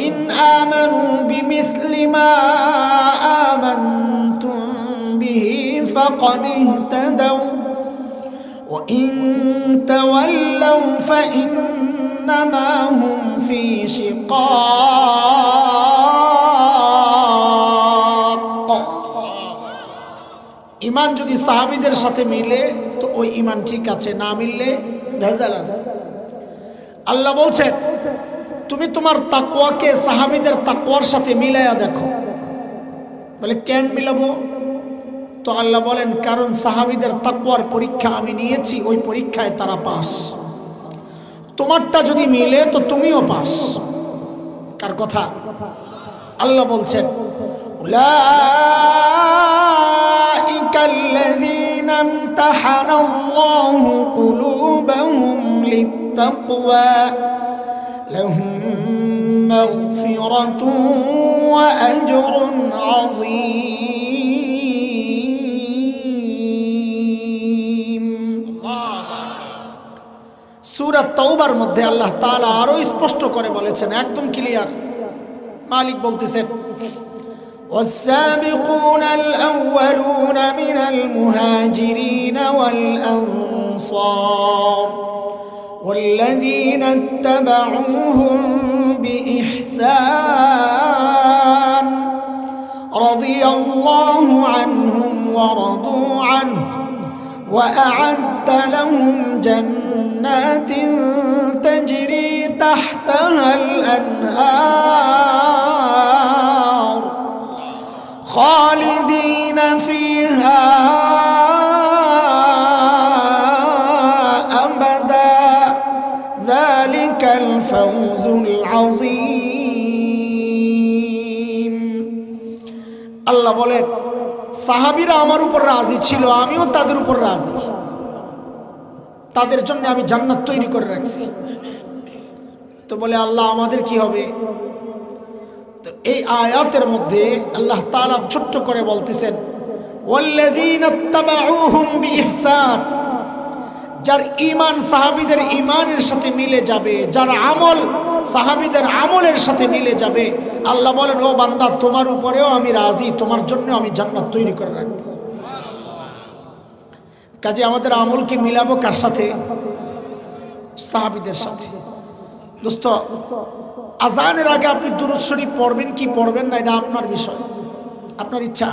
In আমানু বিমিসলি মা আমানতুম বিহি ফাকাদ ইহতাদাউ ওয়া ইন তাওয়াল্লাউ ফাইন্নামা হুম ফি শিকাক। ঈমান যদি সাহাবীদের সাথে মিলে তো ওই ঈমান ঠিক আছে, না মিললে ভেজাল আছে। আল্লাহ বলছেন তুমি তোমার তাকওয়াকে সাহাবীদের তাকওয়ার সাথে মিলায়া দেখো। বলে কেন মিলাবো? তো আল্লাহ বলেন কারণ সাহাবীদের তাকওয়ার পরীক্ষা আমি নিয়েছি, ওই পরীক্ষায় তারা পাস। তোমারটা যদি মিলে তো তুমিও পাস। কার কথা? আল্লাহ বলছেন উলাইকাল্লাযীনা ইমতাহানাল্লাহু কুলুবাহুম লিত্তাকওয়া লাহুম মাগফিরাতুন ওয়া আজরুন আযীম। সূরা তাওবার মধ্যে আল্লাহ তাআলা আরো স্পষ্ট করে বলেছেন, একদম ক্লিয়ার। মালিক বলতেছেন والسابقون الأولون من المهاجرين والأنصار والذين اتبعوهم بإحسان رضي الله عنهم ورضوا عنه وأعد لهم جنات تجري تحتها الأنهار خالدين فيها أبدا ذلك الفوز العظيم। আল্লাহ বলেন সাহাবীরা আমার উপর রাজি ছিল, আমিও তাদের উপর রাজি, তাদের জন্য আমি জান্নাত তৈরি করে রাখছি। তো বলে আল্লাহ আমাদের কি হবে? তো এই আয়াতের মধ্যে আল্লাহ তাআলা ছোট্ট করে বলতেছেন ওয়াল্লাযীনা ইত্তাবাউহুম বিইহসান, যার ঈমান সাহাবীদের ঈমানের সাথে মিলে যাবে, যার আমল সাহাবীদের আমলের সাথে মিলে যাবে, আল্লাহ বলেন ও বান্দা তোমার উপরেও আমি রাজি, তোমার জন্য আমি জান্নাত তৈরি করে রাখব। কাজে আমাদের আমলকে মিলাবো কার সাথে? সাহাবীদের সাথে। দোস্ত, আজানের আগে আপনি দুরূদ শরীফ পড়বেন কি পড়বেন না এটা আপনার বিষয়, আপনার ইচ্ছা।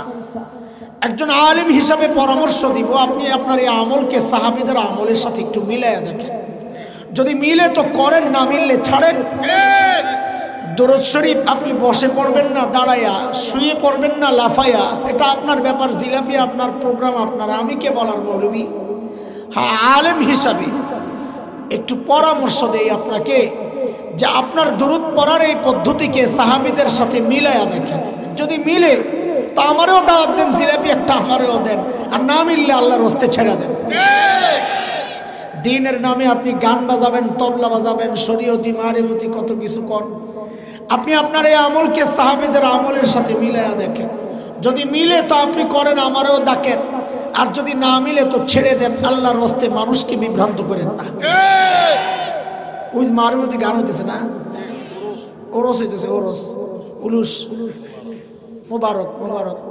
একজন আলেম হিসাবে পরামর্শ দিব, আপনি আপনার এই আমলকে সাহাবীদের আমলের সাথে একটু মিলাইয়া দেখেন। যদি মিলে তো করেন, না মিললে ছাড়েন। দুরূদ শরীফ আপনি বসে পড়বেন না দাঁড়াইয়া, শুয়ে পড়বেন না লাফাইয়া, এটা আপনার ব্যাপার। জিলাপি আপনার, প্রোগ্রাম আপনার, আমি কে বলার মৌলবি? হ্যাঁ, আলেম হিসাবে একটু পরামর্শ দেই আপনাকে যে আপনার দুরূদ পড়ার এই পদ্ধতিকে সাহাবীদের সাথে মিলাইয়া দেখেন। যদি মিলে তো আমারও দাওয়াত দেন, জিলাপি একটা আমারও দেন, আর না মিললে আল্লাহর রাস্তায় ছেড়ে দেন। দ্বীনের নামে আপনি গান বাজাবেন, তবলা বাজাবেন, শরীয়তি মারিফতি কত কিছু কর। আপনি আপনার এই আমলকে সাহাবীদের আমলের সাথে মিলাইয়া দেখেন। যদি মিলে তো আপনি করেন, আমারও ডাকেন, আর যদি না মিলে তো ছেড়ে দেন। আল্লাহর রাস্তায় মানুষকে বিভ্রান্ত করেন না। ওই মারিফতি গান হইতেছে না, ওরস হইতেছে, ওরস উলুস মুবারক মুবারক।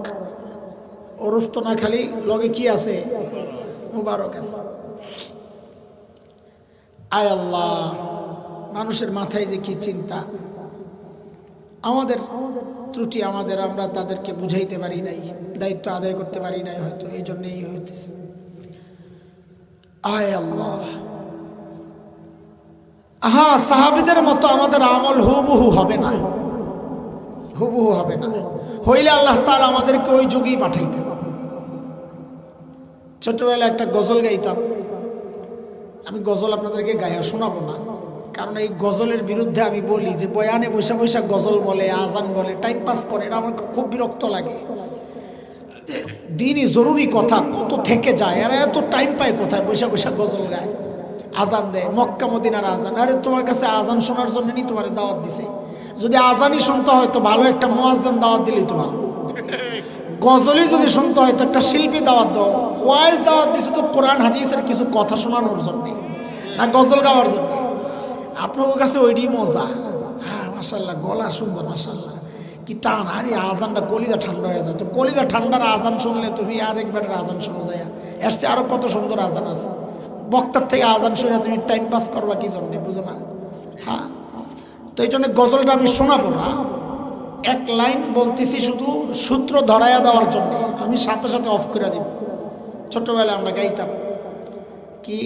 ওরস তো না, খালি লগে কি আছে? মুবারক আছে। আয় আল্লাহ, মানুষের মাথায় যে কি চিন্তা! আমাদের ত্রুটি, আমরা তাদেরকে বুঝাইতে পারি নাই, দায়িত্ব আদায় করতে পারি নাই, হয়তো এই জন্যই হইতেছে। আয় আল্লাহ, হ্যাঁ, সাহাবীদের মতো আমাদের আমল হুবহু হবে না, হুবহু হবে না। হইলে আল্লাহ তাআলা আমাদেরকে ওই যুগেই পাঠাইতেন। ছোটবেলায় একটা গজল গাইতাম। আমি গজল আপনাদেরকে গায়া শোনাবো না, কারণ এই গজলের বিরুদ্ধে আমি বলি যে বয়ানে বৈশা বৈশা গজল বলে, আজান বলে, টাইম পাস করে, এটা আমার খুব বিরক্ত লাগে। যে দিনই জরুরি কথা কত থেকে যায়, এরা এত টাইম পায় কোথায়? বৈশা বৈশা গজল গায়, আজান দেয়, মক্কা মদিনার আজান। আরে তোমার কাছে আজান শোনার জন্য নি তোমার দাওয়াত দিছে। যদি আজানই শুনতে হয় তো ভালো একটা মুয়াজ্জিন দাওয়াত দিলেই তো ভালো। গজলই যদি শুনতে হয় তো একটা শিল্পী দাওয়াত দাও। ওয়াইজ দাওয়াত দিছে তো কোরআন হাদিসের কিছু কথা শোনানোর জন্য, না গজল গাওয়ার জন্য। আপনার কাছে ওইটাই মজা। হ্যাঁ, মাশাআল্লাহ, গলা সুন্দর মাশাআল্লাহ, কি টান! আরে আজানটা কলিজা ঠান্ডা হয়ে যায়। তো কলিজা ঠান্ডার আজান শুনলে তুমি আরেকবারের আজান শোনা যায়, এসছে আরো কত সুন্দর আজান আছে। বক্তার থেকে আজান শুনে তুমি টাইম পাস করবা কি জন্যে, বুঝো না? হ্যাঁ, তো এই জন্য গজলটা আমি শোনাবো না, এক লাইন বলতেছি শুধু সূত্র ধরাইয়া দেওয়ার জন্য, আমি সাথে সাথে অফ করে দিব। ছোটবেলায় আমরা গাইতাম কি,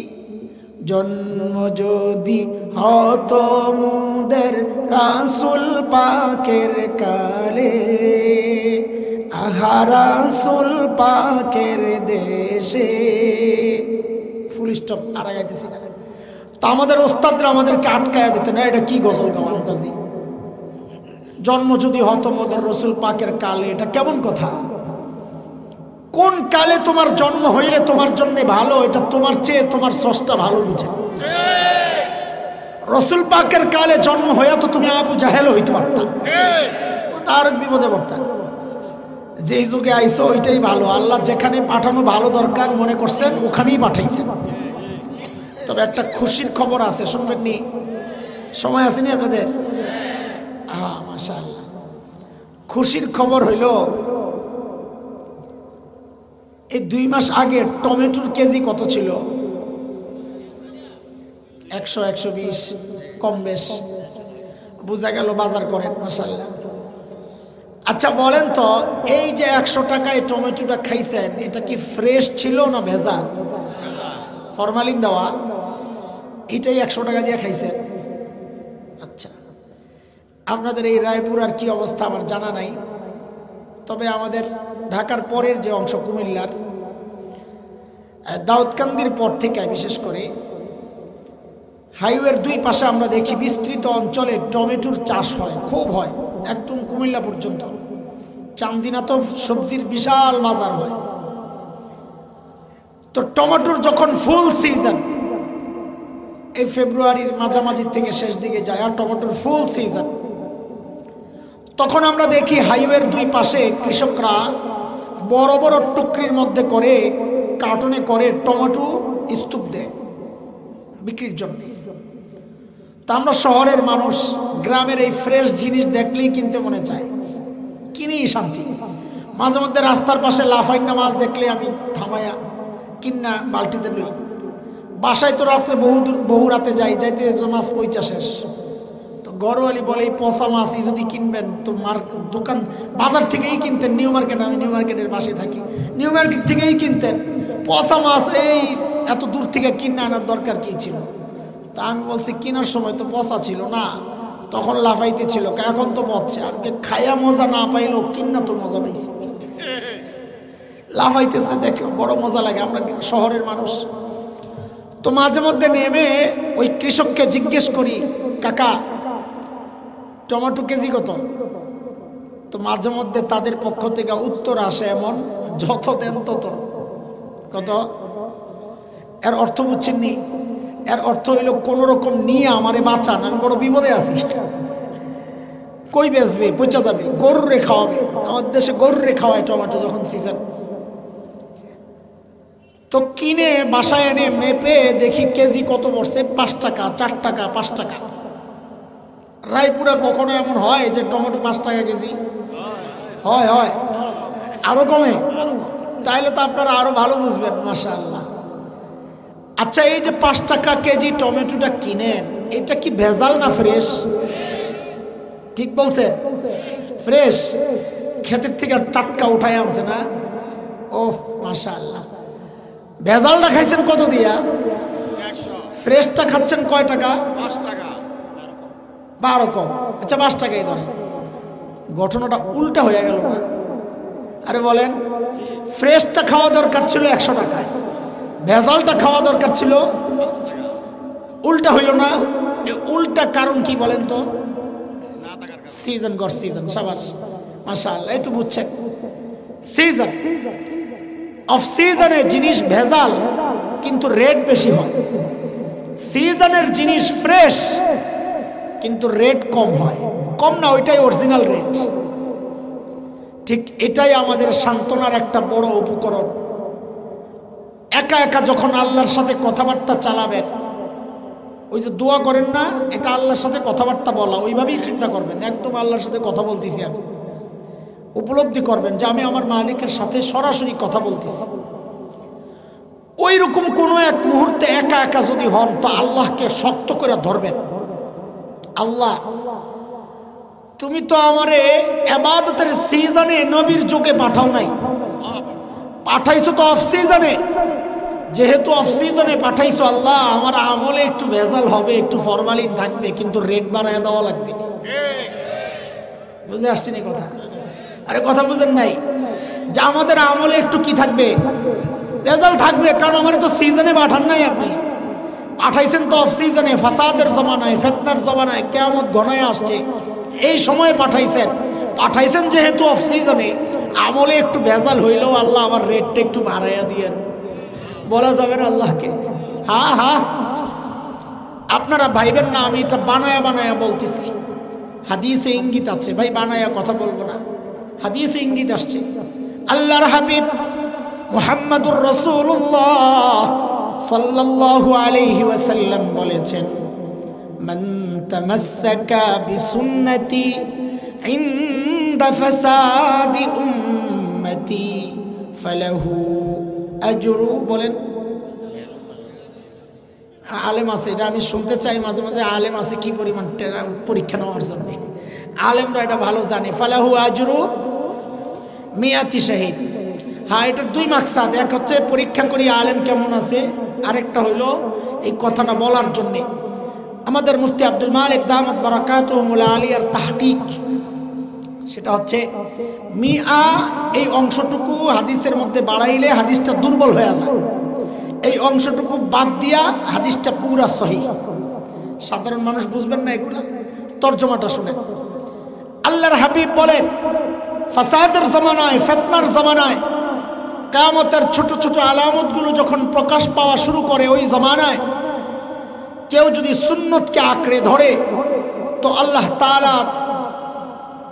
জন্ম যদি হতো মুদের রাসূল পাকের কালে, আহা রাসূল পাকের দেশে, ফুল স্টপ, আর গাইতেছি না। তো আমাদের ওস্তাদরা আমাদেরকে আটকায়া দিত না, এটা কি গজল গাও আন্তাজি, জন্ম যদি হতো মোদের রসুল পাকের কালে, এটা কেমন কথা? কোন কালে তোমার জন্ম হইলে তোমার জন্য ভালো, এটা তোমার চেয়ে তোমার স্রষ্টা ভালো বুঝে। রসুল পাকের কালে জন্ম হইয়া তো তুমি আবু জাহেল হইতে পারতা, তার বিপদে পড়তা। যেই যুগে আইসো ওইটাই ভালো, আল্লাহ যেখানে পাঠানো ভালো দরকার মনে করছেন ওখানেই পাঠাইছেন। তবে একটা খুশির খবর আছে, শুনবেন নি? সময় আসেনি আপনাদের? হ্যাঁ মাশাআল্লাহ, খুশির খবর হইল এই 2 মাস আগে টমেটোর কেজি কত ছিল? 100, 120, কম বেশ বোঝা গেল বাজার করেন মাশাআল্লাহ। আচ্ছা বলেন তো, এই যে 100 টাকায় টমেটোটা খাইছেন, এটা কি ফ্রেশ ছিল না ভেজাল? ফরমালিন দেওয়া, এটাই 100 টাকা দিয়ে খাইছেন। আচ্ছা, আপনাদের এই রায়পুর আর কি অবস্থা আমার জানা নাই, তবে আমাদের ঢাকার পরের যে অংশ কুমিল্লার দাউদকান্দির পর থেকে বিশেষ করে হাইওয়ের 2 পাশে আমরা দেখি বিস্তৃত অঞ্চলে টমেটোর চাষ হয়, খুব হয়, একদম কুমিল্লা পর্যন্ত। চান্দিনা তো সবজির বিশাল বাজার হয়। তো টমেটোর যখন ফুল সিজন, এই ফেব্রুয়ারির মাঝামাঝি থেকে শেষ দিকে যায়, আর টমেটোর ফুল সিজন, তখন আমরা দেখি হাইওয়ের 2 পাশে কৃষকরা বড় বড় টুকরির মধ্যে করে, কার্টনে করে টমেটো স্তূপ দেয় বিক্রির জন্য। তা আমরা শহরের মানুষ, গ্রামের এই ফ্রেশ জিনিস দেখলেই কিনতে মনে চায়, কিনেই শান্তি। মাঝে মধ্যে রাস্তার পাশে লাফাইন্না মাছ দেখলে আমি থামাইয়া কিন্না বালতিতে লই। বাসায় তো রাত্রে বহু রাতে যাইতে মাছ পয়সা শেষ। গরওয়ালি বলে এই পচা মাছ যদি কিনবেন তো দোকান বাজার থেকেই কিনতেন। নিউ মার্কেট, আমি নিউ মার্কেটের পাশে থাকি, নিউ মার্কেট থেকেই কিনতেন পচা মাছ। এই এত দূর থেকে কিনে আনার দরকার কি ছিল? তা আমি বলছি কেনার সময় তো পচা ছিল না, তখন লাফাইতে ছিল, এখন তো পচছে। আমাকে খাইয়া মজা না পাইলেও কিনা তো মজা পাইছি, লাফাইতেছে দেখে বড় মজা লাগে। আমরা শহরের মানুষ তো মাঝে মধ্যে নেমে ওই কৃষককে জিজ্ঞেস করি, কাকা টমেটো কেজি কত? তো মাঝে মধ্যে তাদের পক্ষ থেকে উত্তর আসে এমন, যত দেন তত। কত? এর অর্থ বুঝছেননি? এর অর্থ হইল কোন রকম নিয়ে আমারে বাঁচান, আমি বড় বিপদে আছি। কই বেচবে? পচা যাবে, গরুরে খাওয়াবে। আমাদের দেশে গরুরে খাওয়ায় টমেটো যখন সিজন। তো কিনে বাসায় এনে মেপে দেখি কেজি কত পড়ছে, 5 টাকা, 4 টাকা, 5 টাকা। রায়পুরা কখনো এমন হয় যে টমেটো 5 টাকা কেজি? হয়, হয়, আরো কমে। তাইলে তো আপনারা আরো ভালো বুঝবেন মাশাআল্লাহ। আচ্ছা, এই যে 5 টাকা কেজি টমেটোটা কিনেন, এটা কি ভেজাল না ফ্রেশ? ঠিক বলছেন, ফ্রেশ, ক্ষেতের থেকে টাটকা উঠায় আনছে না? ও মাশাআল্লাহ। ভেজালটা খাইছেন কত দিয়া? 100। ফ্রেশটা খাচ্ছেন কয় টাকা? 5 টাকা, 12 কম। আচ্ছা 5 টাকাই ধরেন। ঘটনাটা উল্টা হয়ে গেল না? আরে বলেন, ফ্রেশটা খাওয়া দরকার ছিল 100 টাকায়, ভেজালটা খাওয়া দরকার ছিল 5 টাকা। উল্টা হইল না? উল্টা কারণ কি বলেন তো? সিজন গড় সিজন। সাবাস মাশাআল্লাহ, এই তো বুঝছেন। সিজন অফ সিজনে জিনিস ভেজাল কিন্তু রেট বেশি হয়, সিজনের জিনিস ফ্রেশ কিন্তু রেট কম হয়। কম না, ওইটাই অরিজিনাল রেট। ঠিক এটাই আমাদের সান্ত্বনার একটা বড় উপকরণ। একা একা যখন আল্লাহর সাথে কথাবার্তা চালাবেন, ওই যে দোয়া করেন না, এটা আল্লাহর সাথে কথাবার্তা বলা, ওইভাবেই চিন্তা করবেন একদম আল্লাহর সাথে কথা বলতেছি। আমি উপলব্ধি করবেন যে আমি আমার মালিকের সাথে সরাসরি কথা বলতেছি। ওই রকম কোনো এক মুহূর্তে একা একা যদি হন তো আল্লাহকে শক্ত করে ধরবেন। আল্লাহ, তুমি তো আমারে ইবাদতের সিজনে নবীর যুগে পাঠাও নাই, পাঠাইছো তো অফ সিজনে। যেহেতু অফ সিজনে পাঠাইছো আল্লাহ, আমার আমলে একটু ভেজাল হবে, একটু ফরমালিন থাকবে, কিন্তু রেট বাড়ায় দেওয়া লাগবে। বুঝে আসছি না কথা? আরে কথা বুঝেন নাই যে আমাদের আমলে একটু কি থাকবে, ভেজাল থাকবে, কারণ আমার তো সিজনে পাঠান নাই, আপনি পাঠাইছেন তো অফ সিজনে, ফাসাদের জমানায়, ফিতনার জমানায়, কিয়ামত ঘনায় আসছে, এই সময় পাঠাইছেন যেহেতু অফ সিজনে, আমলে একটু ভেজাল হইলেও আল্লাহ আমার রেটটা একটু বাড়াইয়া দিয়েন। বলা যাবে না আল্লাহকে? হ্যাঁ হ্যাঁ, আপনারা ভাইবেন না আমি এটা বানায়া বানায়া বলতেছি, হাদিসে ইঙ্গিত আছে ভাই, বানায়া কথা বলবো না, হাদিসে ইঙ্গিত আসছে। আল্লাহর হাবিব মুহাম্মাদুর রাসূলুল্লাহ সাল্লাল্লাহু আলাইহি ওয়াসাল্লাম বলেছেন, মান তামাসসাকা বিসুন্নতি ইনদা ফাসাদি উম্মতি ফালাহু আজরু। বলেন আলেম আছে, এটা আমি শুনতে চাই মাঝে মাঝে, আলেম আছে কি পরিমাণ পরীক্ষা নেওয়ার জন্য, আলেমরা এটা ভালো জানে। ফালাহু আজরু মিয়াতি শাহিদ। হ্যাঁ, এটার দুই মাকসাদ, এক হচ্ছে পরীক্ষা করি আলেম কেমন আছে, আরেকটা হইল এই কথাটা বলার জন্যে। আমাদের মুফতি আব্দুল মালিক দামাত বারাকাতুহু আলিয়ার তাহকিক, সেটা হচ্ছে মিয়া এই অংশটুকু হাদিসের মধ্যে বাড়াইলে হাদিসটা দুর্বল হয়ে যায়, এই অংশটুকু বাদ দিয়া হাদিসটা পুরা সহিহ। সাধারণ মানুষ বুঝবেন না এগুলা, তর্জমাটা শুনেন। আল্লাহর হাবিব বলেন, ফাসাদের জামানায়, ফিতনার জামানায়, কিয়ামতের ছোট ছোট আলামতগুলো যখন প্রকাশ পাওয়া শুরু করে, ওই জামানায় কেউ যদি সুন্নতকে আঁকড়ে ধরে তো আল্লাহ তাআলা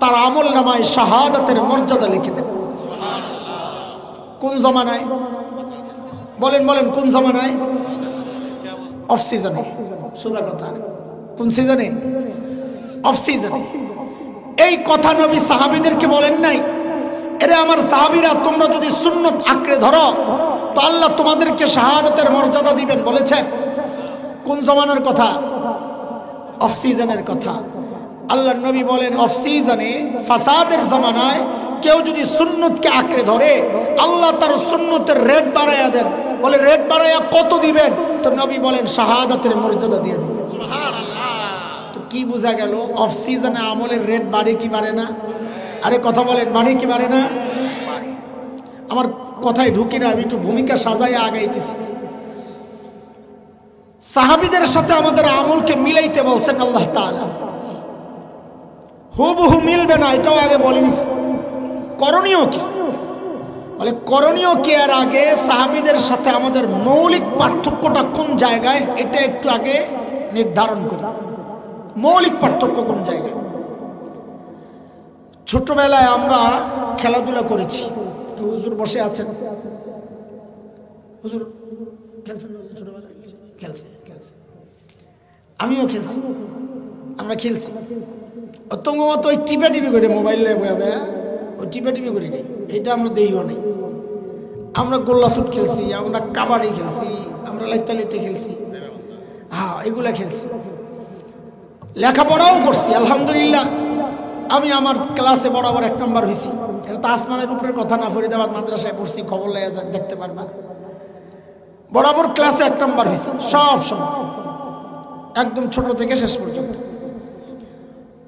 তার আমল নামায় শাহাদাতের মর্যাদা লিখে দেন। কোন জামানায়? বলেন বলেন, কোন জামানায়? অফ সিজনে। সোজা কথা, কোন সিজনে? অফ সিজনে। এই কথা নবী সাহাবীদেরকে বলেন নাই, এরে আমার সাহাবীরা, তোমরা যদি সুন্নত আঁকড়ে ধরো তো আল্লাহ তোমাদেরকে শাহাদাতের মর্যাদা দিবেন বলেছেন। কোন জামানার কথা? অফ সিজনের কথা। আল্লাহর নবী বলেন, অফ সিজনে ফাসাদের জামানায় কেউ যদি সুন্নতকে আঁকড়ে ধরে আল্লাহ তার সুন্নতের রেট বাড়াইয়া দেন। বলে রেট বাড়াইয়া কত দিবেন? তো নবী বলেন শাহাদাতের মর্যাদা দিয়ে দিবেন। সুবহানাল্লাহ। তো কি বোঝা গেল? অফ সিজনে আমলের রেট বাড়ে কি বাড়ে না? আরে কথা বলেন, বাড়ে কি বাড়ে না? আমার কথায় ঢুকি না, আমি একটু ভূমিকা সাজাইয়া আগাইতেছি। সাহাবীদের সাথে আমাদের আমলকে মিলাইতে বলছেন আল্লাহ তাআলা। হুবহু মিলবে না, এটাও আগে বলে নিছি। করণীয় কি? বলে করণীয় কি এর আগে সাহাবীদের সাথে আমাদের মৌলিক পার্থক্যটা কোন জায়গায়, এটা একটু আগে নির্ধারণ করি। মৌলিক পার্থক্য কোন জায়গায়? ছোটবেলায় আমরা খেলাধুলা করেছি। হুজুর বসে আছেন, হুজুর খেলছেন? ছোটবেলায় খেলছে, আমিও খেলছি, আমরা খেলছি। অত্যঙ্গমত ওই টিপা টিপি করে মোবাইল ওই টিপা টিপি করি নেই, এটা আমরা দেইও নেই। আমরা গোল্লা শুট খেলছি, আমরা কাবাডি খেলছি, আমরা লাইতে খেলছি, হ্যাঁ এগুলা খেলছি। লেখাপড়াও করছি আলহামদুলিল্লাহ। আমি আমার ক্লাসে বরাবর 1 নম্বর হয়েছি। এটা তো আসমানের উপরের কথা না, ফরিদাবাদ মাদ্রাসায় পড়ছি, খবর লেগে দেখতে পারবা। বরাবর ক্লাসে 1 নম্বর হয়েছি সব সময়, একদম ছোট থেকে শেষ পর্যন্ত।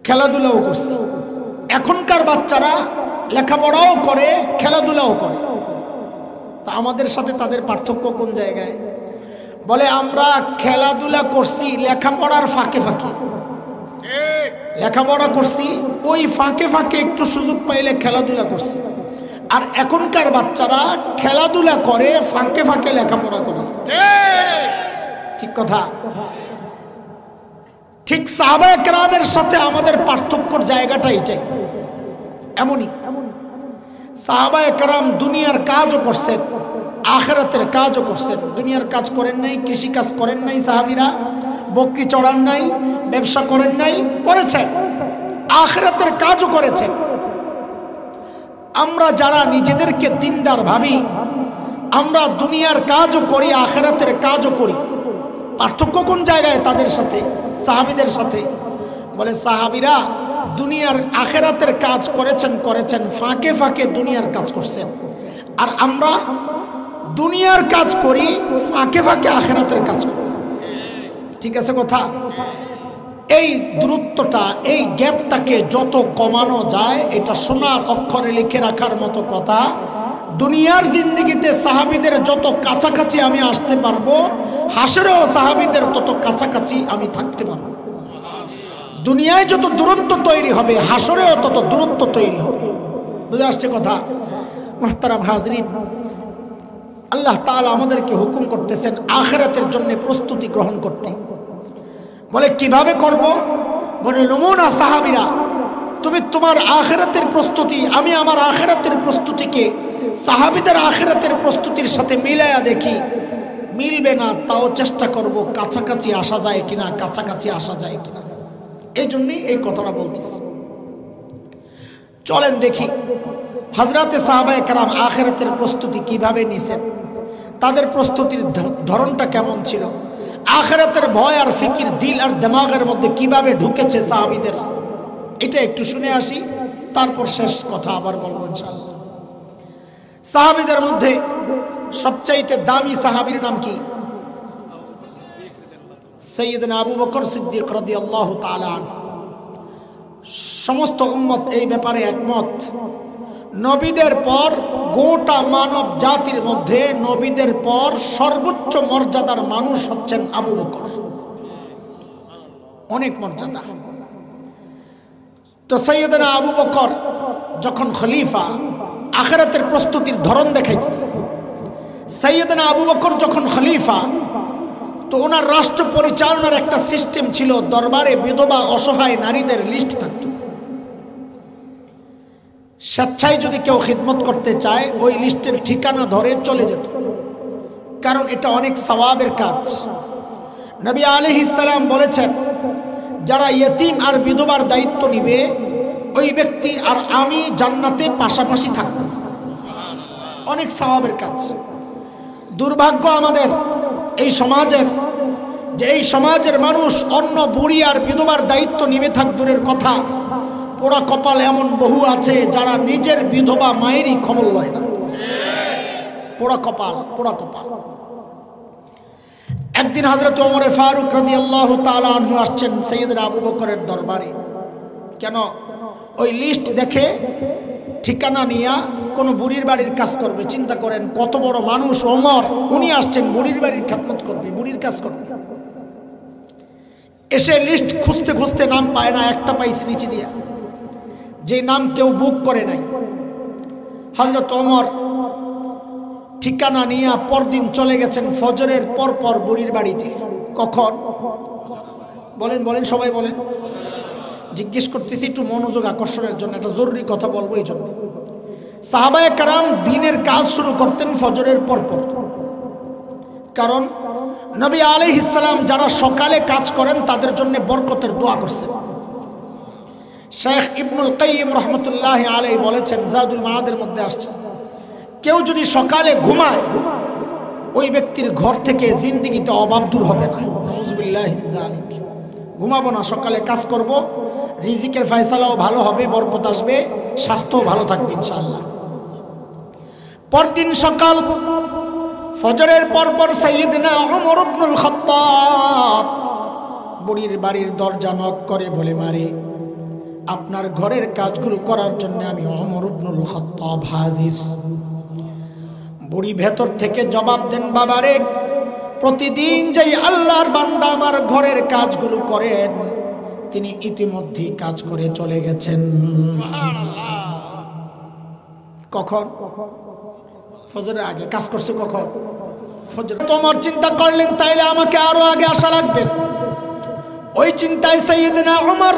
খেলাধুলাও করছি। এখনকার বাচ্চারা লেখাপড়াও করে, খেলাধুলাও করে। তা আমাদের সাথে তাদের পার্থক্য কোন জায়গায়? বলে আমরা খেলাধুলা করছি লেখাপড়ার ফাঁকে ফাঁকে, লেখাপড়া করছি ওই ফাঁকে ফাঁকে একটু সুযোগ পাইলে খেলাধুলা করছি। আর এখনকার বাচ্চারা খেলাধুলা করে ফাঁকে ফাঁকে লেখাপড়া করে। ঠিক কথা। ঠিক সাহাবায়ে কেরামের সাথে আমাদের পার্থক্যর জায়গাটা এটাই, এমনই। সাহাবায়ে কেরাম দুনিয়ার কাজও করছেন, আখিরাতের কাজও করছেন। দুনিয়ার কাজ করেন নাই, কৃষি কাজ করেন নাই সাহাবীরা, বকরি চড়ান নাই, ব্যবসা করেন নাই, করেছেন, আখিরাতের কাজও করেছেন। আমরা যারা নিজেদেরকে দিনদার ভাবি, আমরা দুনিয়ার কাজও করি, আখিরাতের কাজও করি। পার্থক্য কোন জায়গায় তাদের সাথে, সাহাবীদের সাথে? বলে সাহাবীরা দুনিয়ার আখিরাতের কাজ করেছেন, ফাঁকে ফাঁকে দুনিয়ার কাজ করছেন। আর আমরা দুনিয়ার কাজ করি, ফাঁকে ফাঁকে আখিরাতের কাজ করি। ঠিক আছে কথা? এই দূরত্বটা, এই গ্যাপটাকে যত কমানো যায়, এটা সোনার অক্ষরে লিখে রাখার মতো কথা। দুনিয়ার জিন্দেগিতে সাহাবীদের যত কাছাকাছি আমি আসতে পারবো, হাসরেও সাহাবীদের তত কাছাকাছি আমি থাকতে পারবো। দুনিয়ায় যত দূরত্ব তৈরি হবে, হাসরেও তত দূরত্ব তৈরি হবে। বুঝে আসছে কথা? মুহতারাম হাজরিন, আল্লাহ তাআলা আমাদেরকে হুকুম করতেছেন আখিরাতের জন্য প্রস্তুতি গ্রহণ করতে। বলে কিভাবে করব? বলে নমুনা সাহাবীরা, তুমি তোমার আখিরাতের প্রস্তুতি, আমি আমার আখিরাতের প্রস্তুতিকে সাহাবীদের আখিরাতের প্রস্তুতির সাথে মিলায়া দেখি। মিলবে না, তাও চেষ্টা করব কাছাকাছি আসা যায় কিনা, কাছাকাছি আসা যায় কিনা। এই জন্যই এই কথাটা বলতেছি। চলেন দেখি হযরতে সাহাবায়ে কেরাম আখিরাতের প্রস্তুতি কিভাবে নিছেন, তাদের প্রস্তুতির ধরনটা কেমন ছিল, আখিরাতের ভয় আর ফিকির দিল আর দিমাগের মধ্যে কিভাবে ঢুকেছে সাহাবীদের। এটা একটু শুনে আসি, তারপর শেষ কথা আবার বলবো ইনশাআল্লাহ। সাহাবীদের মধ্যে সবচাইতে দামি সাহাবীর নাম কি? সৈয়দনা আবু বকর সিদ্দিক রাদিয়াল্লাহু তাআলা আনহু। সমস্ত উম্মত এই ব্যাপারে একমত, নবীদের পর গোটা মানব জাতির মধ্যে নবীদের পর সর্বোচ্চ মর্যাদার মানুষ হচ্ছেন আবু বকর। অনেক মর্যাদা। তো সৈয়দনা আবু বকর যখন খলিফা, আখিরাতের প্রস্তুতির ধরন দেখাইতেছে। সৈয়দনা আবু বকর যখন খলিফা, তো ওনার রাষ্ট্র পরিচালনার একটা সিস্টেম ছিল। দরবারে বিধবা অসহায় নারীদের লিস্ট থাকত। স্বেচ্ছায় যদি কেউ খিদমত করতে চায়, ওই লিস্টের ঠিকানা ধরে চলে যেত, কারণ এটা অনেক সওয়াবের কাজ। নবী আলাইহিস সালাম বলেছেন, যারা ইয়েতিম আর বিধবার দায়িত্ব নিবে, ওই ব্যক্তি আর আমি জান্নাতে পাশাপাশি থাকব। অনেক সওয়াবের কাজ। দুর্ভাগ্য আমাদের এই সমাজের, যে এই সমাজের মানুষ অন্য বুড়ি আর বিধবার দায়িত্ব নিবে থাক দূরের কথা, পোড়া কপাল এমন বহু আছে যারা নিজের বিধবা মায়েরই খবর লয় না। পোড়া কপাল, পোড়া কপাল। একদিন হযরত ওমর ফারুক রাদিয়াল্লাহু তাআলা আনহু আসছেন সৈয়দনা আবু বকরের দরবারে। কেন? ওই লিস্ট দেখে ঠিকানা নিয়া কোনো বুড়ির বাড়ির কাজ করবে। চিন্তা করেন কত বড় মানুষ ওমর, উনি আসছেন বুড়ির বাড়ির খেদমত করবে, বুড়ির কাজ করবে। এসে লিস্ট খুঁজতে খুঁজতে নাম পায় না, একটা পাইছে নিচে দিয়া, যে নাম কেউ বুক করে নাই। হযরত ওমর ঠিকানা নিয়ে পরদিন চলে গেছেন ফজরের পর পর বুড়ির বাড়িতে। কখন? বলেন বলেন, সবাই বলেন। জিজ্ঞেস করতেছি একটু মনোযোগ আকর্ষণের জন্য, একটা জরুরি কথা বলবো এই জন্য। সাহাবায়ে কেরাম দিনের কাজ শুরু করতেন ফজরের পর পর, কারণ নবী আলাইহিস সালাম যারা সকালে কাজ করেন তাদের জন্য বরকতের দোয়া করছেন। শেখ ইবনুল কাইয়িম রহমতুল্লাহি আলাইহি বলেছেন, জাদুল মাআদের মধ্যে আসছে, কেউ যদি সকালে ঘুমায়, ওই ব্যক্তির ঘর থেকে জিন্দেগিতে অভাব দূর হবে না। নাউযুবিল্লাহি মিন যালিক। ঘুমাবো না, সকালে কাজ করব, রিজিকের ফয়সালাও ভালো হবে, বরকত আসবে, স্বাস্থ্যও ভালো থাকবে ইনশাআল্লাহ। পরদিন সকাল ফজরের পরপর সাইয়েদনা ওমর ইবনুল খাত্তাব বুড়ির বাড়ির দরজা নক করে বলে, মারে আপনার ঘরের কাজগুলো করার জন্য আমি ওমর ইবনুল খাত্তাব হাজির। বুড়ি ভেতর থেকে জবাব দেন, বাবারে প্রতিদিন যেই আল্লাহর বান্দা আমার ঘরের কাজগুলো করেন, তিনি ইতিমধ্যে কাজ করে চলে গেছেন। কখন? ফজরের আগে কাজ করছে। কখন? ফজর। তোমার চিন্তা করলেন তাইলে আমাকে আরো আগে আসা লাগবে। ওই চিন্তায় সাইয়েদনা ওমর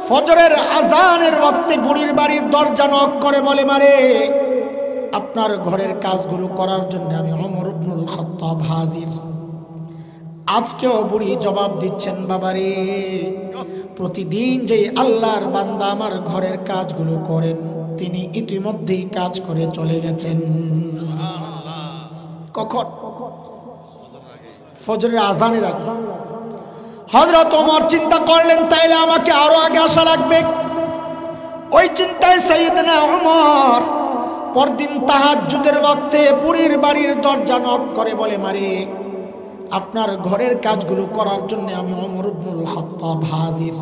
ফজরের আজানের ওয়াক্তে বুড়ির বাড়ির দরজা নক করে বলে, মারে আপনার ঘরের কাজগুলো করার জন্য আমি ওমর ইবনুল খাত্তাব হাজির। আজকেও বুড়ি জবাব দিচ্ছেন, বাবারে প্রতিদিন যে আল্লাহর বান্দা আমার ঘরের কাজগুলো করেন তিনি ইতিমধ্যেই কাজ করে চলে গেছেন। কখন? ফজরের আজানের আগে। হযরত ওমর চিন্তা করলেন তাইলে আমাকে আরো আগে আসা লাগবে। ওই চিন্তায় সাইয়েদনা ওমর পরদিন তাহাজ্জুদের ওয়াক্তে বুড়ির বাড়ির দরজা নক করে বলে, মারে আপনার ঘরের কাজগুলো করার জন্য আমি ওমর ইবনুল খাত্তাব হাজির।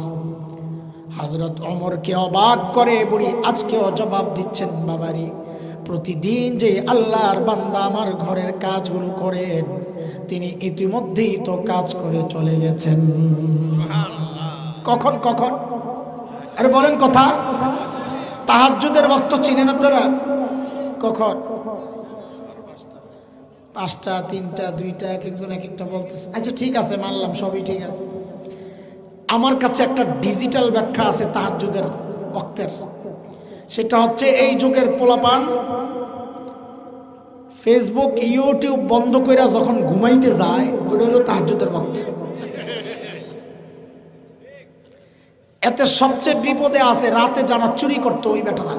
হযরত ওমরকে অবাক করে বুড়ি আজকেও জবাব দিচ্ছেন, বাবারি প্রতিদিন যে আল্লাহর বান্দা আমার ঘরের কাজগুলো করেন তিনি ইতিমধ্যেই তো কাজ করে চলে গেছেন। কখন কখন? আরে বলেন কথা। তাহাজ্জুদের ওয়াক্ত চিনেন আপনারা? কখন? 5টা, 3টা, 2টা, এক একজন এক একটা বলতেছে। আচ্ছা ঠিক আছে, মানলাম, সবই ঠিক আছে। আমার কাছে একটা ডিজিটাল ব্যাখ্যা আছে তাহাজ্জুদের ওয়াক্তের। সেটা হচ্ছে এই যুগের পোলাপান ফেসবুক ইউটিউব বন্ধ করে যখন ঘুমাইতে যায় ওটা হলো তাহাজ্জুদের ওয়াক্ত। এতে সবচেয়ে বিপদে আছে রাতে যারা চুরি করতো ওই বেটারা,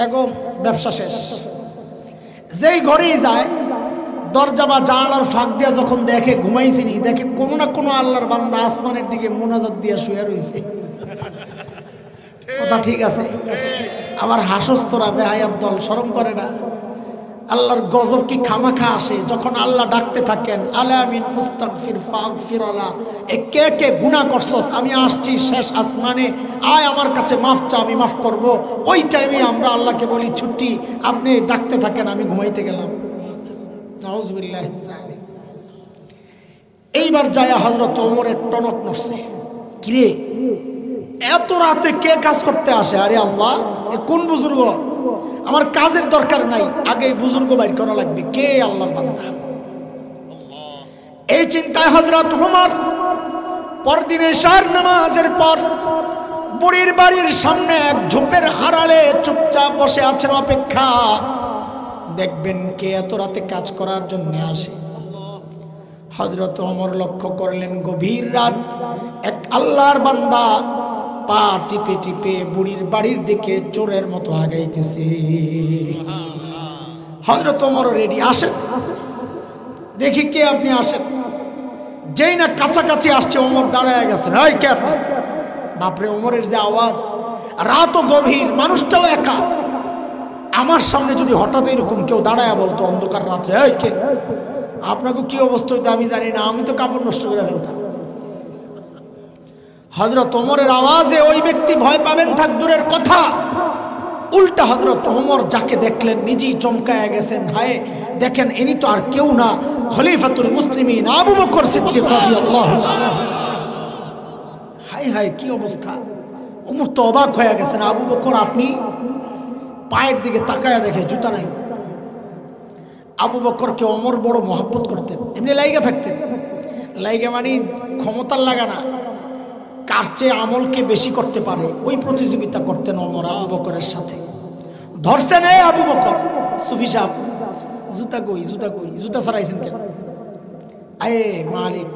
একদম ব্যবসা শেষ। যেই ঘরেই যায় দরজা বা জানালার ফাঁক দিয়ে যখন দেখে ঘুমাইছিনি, দেখে কোনো না কোনো আল্লাহর বান্দা আসমানের দিকে মোনাজাত দিয়ে শুয়ে রয়েছে। কথা ঠিক আছে? আবার হাসস তোরা বেহায়াত দল, শরম করে না? আল্লাহর গজব কি খামাখা আসে যখন আল্লাহ ডাকতে থাকেন, আলামিন মুস্তাগফির ফাগফির আলা, এ কে কে গুনাহ করছস, আমি আসছি শেষ আসমানে, আয় আমার কাছে মাফ চা, আমি মাফ করব। ওই টাইমে আমরা আল্লাহকে বলি ছুটি, আপনি ডাকতে থাকেন, আমি ঘুমাইতে গেলাম। নাউজুবিল্লাহ। এইবার যায় হযরত ওমরের টনক নড়ছে, কিরে এত রাতে কে কাজ করতে আসে? আরে আল্লাহ, এ কোন বুজুর্গ? আমার কাজের দরকার নাই, আগে বুজুর্গ বাইর করা লাগবে, কে আল্লাহর বান্দা। এই চিন্তায় হযরত ওমর পরদিন এশার নামাজের পর বুড়ির বাড়ির সামনে এক ঝোপের আড়ালে চুপচাপ বসে আছেন, অপেক্ষা দেখবেন কে এত রাতে কাজ করার জন্য আসে। হযরত ওমর লক্ষ্য করলেন গভীর রাত এক আল্লাহর বান্দা পা টিপে টিপে বুড়ির বাড়ির দিকে চোরের মতো আগাইতেছে। হযরত ওমর রেডি, আসেন দেখি কে আপনি, আসেন। যেই না কাছাকাছি আসছে ওমর দাঁড়ায় গেছেন। এই কে আপনি? বাপরে, ওমরের যে আওয়াজ, রাতও গভীর, মানুষটাও একা। আমার সামনে যদি হঠাৎ এরকম কেউ দাঁড়ায় বলতো অন্ধকার রাত্রে, এই কে? আপনাকে কি অবস্থা হইতো আমি জানি না, আমি তো কাপড় নষ্ট করে ফেলতাম। হযরত ওমরের আওয়াজে ওই ব্যক্তি ভয় পাবেন থাক দূরের কথা, উল্টা হযরত ওমর যাকে দেখলেন নিজেই চমকায় গেছেন। হায়, দেখেন ইনি তো আর কেউ না, খলিফাতুল মুসলিমিন আবু বকর সিদ্দিক রাদিয়াল্লাহু তাআলা। হায় হায়, কি অবস্থা! ওমর তো অবাক হয়ে গেছেন। আবু বকর, আপনি? পায়ের দিকে তাকায়া দেখে জুতা নাই। আবু বকরকে ওমর বড় মহব্বত করতেন, এমনি লাইগা থাকতেন। লাইগা মানে ক্ষমতার লাগা না, কার চেয়ে আমলকে বেশি করতে পারে ওই প্রতিযোগিতা করতেন ওমর আবু বকরের সাথে। ধরছেন, এই আবু বকর, সুফি সাহেব, জুতা কই, জুতা কই, জুতা ছাড়াইছেন কেন? আয়ে মালিক,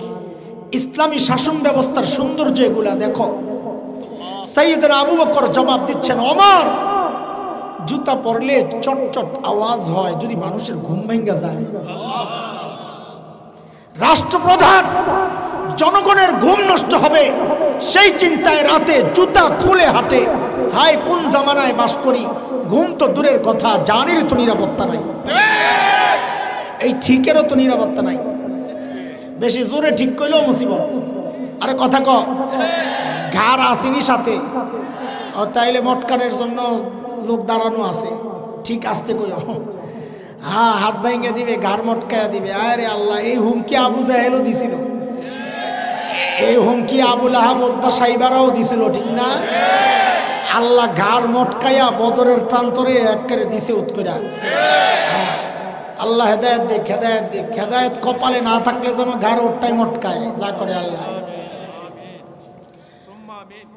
ইসলামী শাসন ব্যবস্থার সৌন্দর্য এগুলা দেখো। সাইয়েদনা আবু বকর জবাব দিচ্ছেন, ওমর জুতা পরলে চটচট আওয়াজ হয়, যদি মানুষের ঘুম ভেঙে যায়। রাষ্ট্রপ্রধান, জনগণের ঘুম নষ্ট হবে সেই চিন্তায় রাতে জুতা খুলে হাঁটে। হায়, কোন জামানায় বাস করি! ঘুম তো দূরের কথা, জানেরও তো নিরাপত্তা নাই, এই ঠিকেরও তো নিরাপত্তা নাই। বেশি জোরে ঠিক করলেও মুসিবত। আরে কথা ক, ঘাড় আসেনি সাথে, তাইলে মটকানের জন্য লোক দাঁড়ানো আছে, ঠিক আসতে কই, হ্যাঁ হাত ভাঙে দিবে, ঘাড় মটকায়া দিবে। আরে আল্লাহ, এই হুমকি আবু জাহেলও দিছিল, এই হুমকি আবু লাহাব উতবা সাইবারাও দিছিল, ঠিক না? আল্লাহ ঘাড় মটকায়া বদরের প্রান্তরে একেবারে দিছে উৎকরা। আল্লাহ হেদায়েত দিক, হেদায়েত দিক, হেদায়েত কপালে না থাকলে যেন ঘাড় ওটাই মটকায়, যা করে আল্লাহ।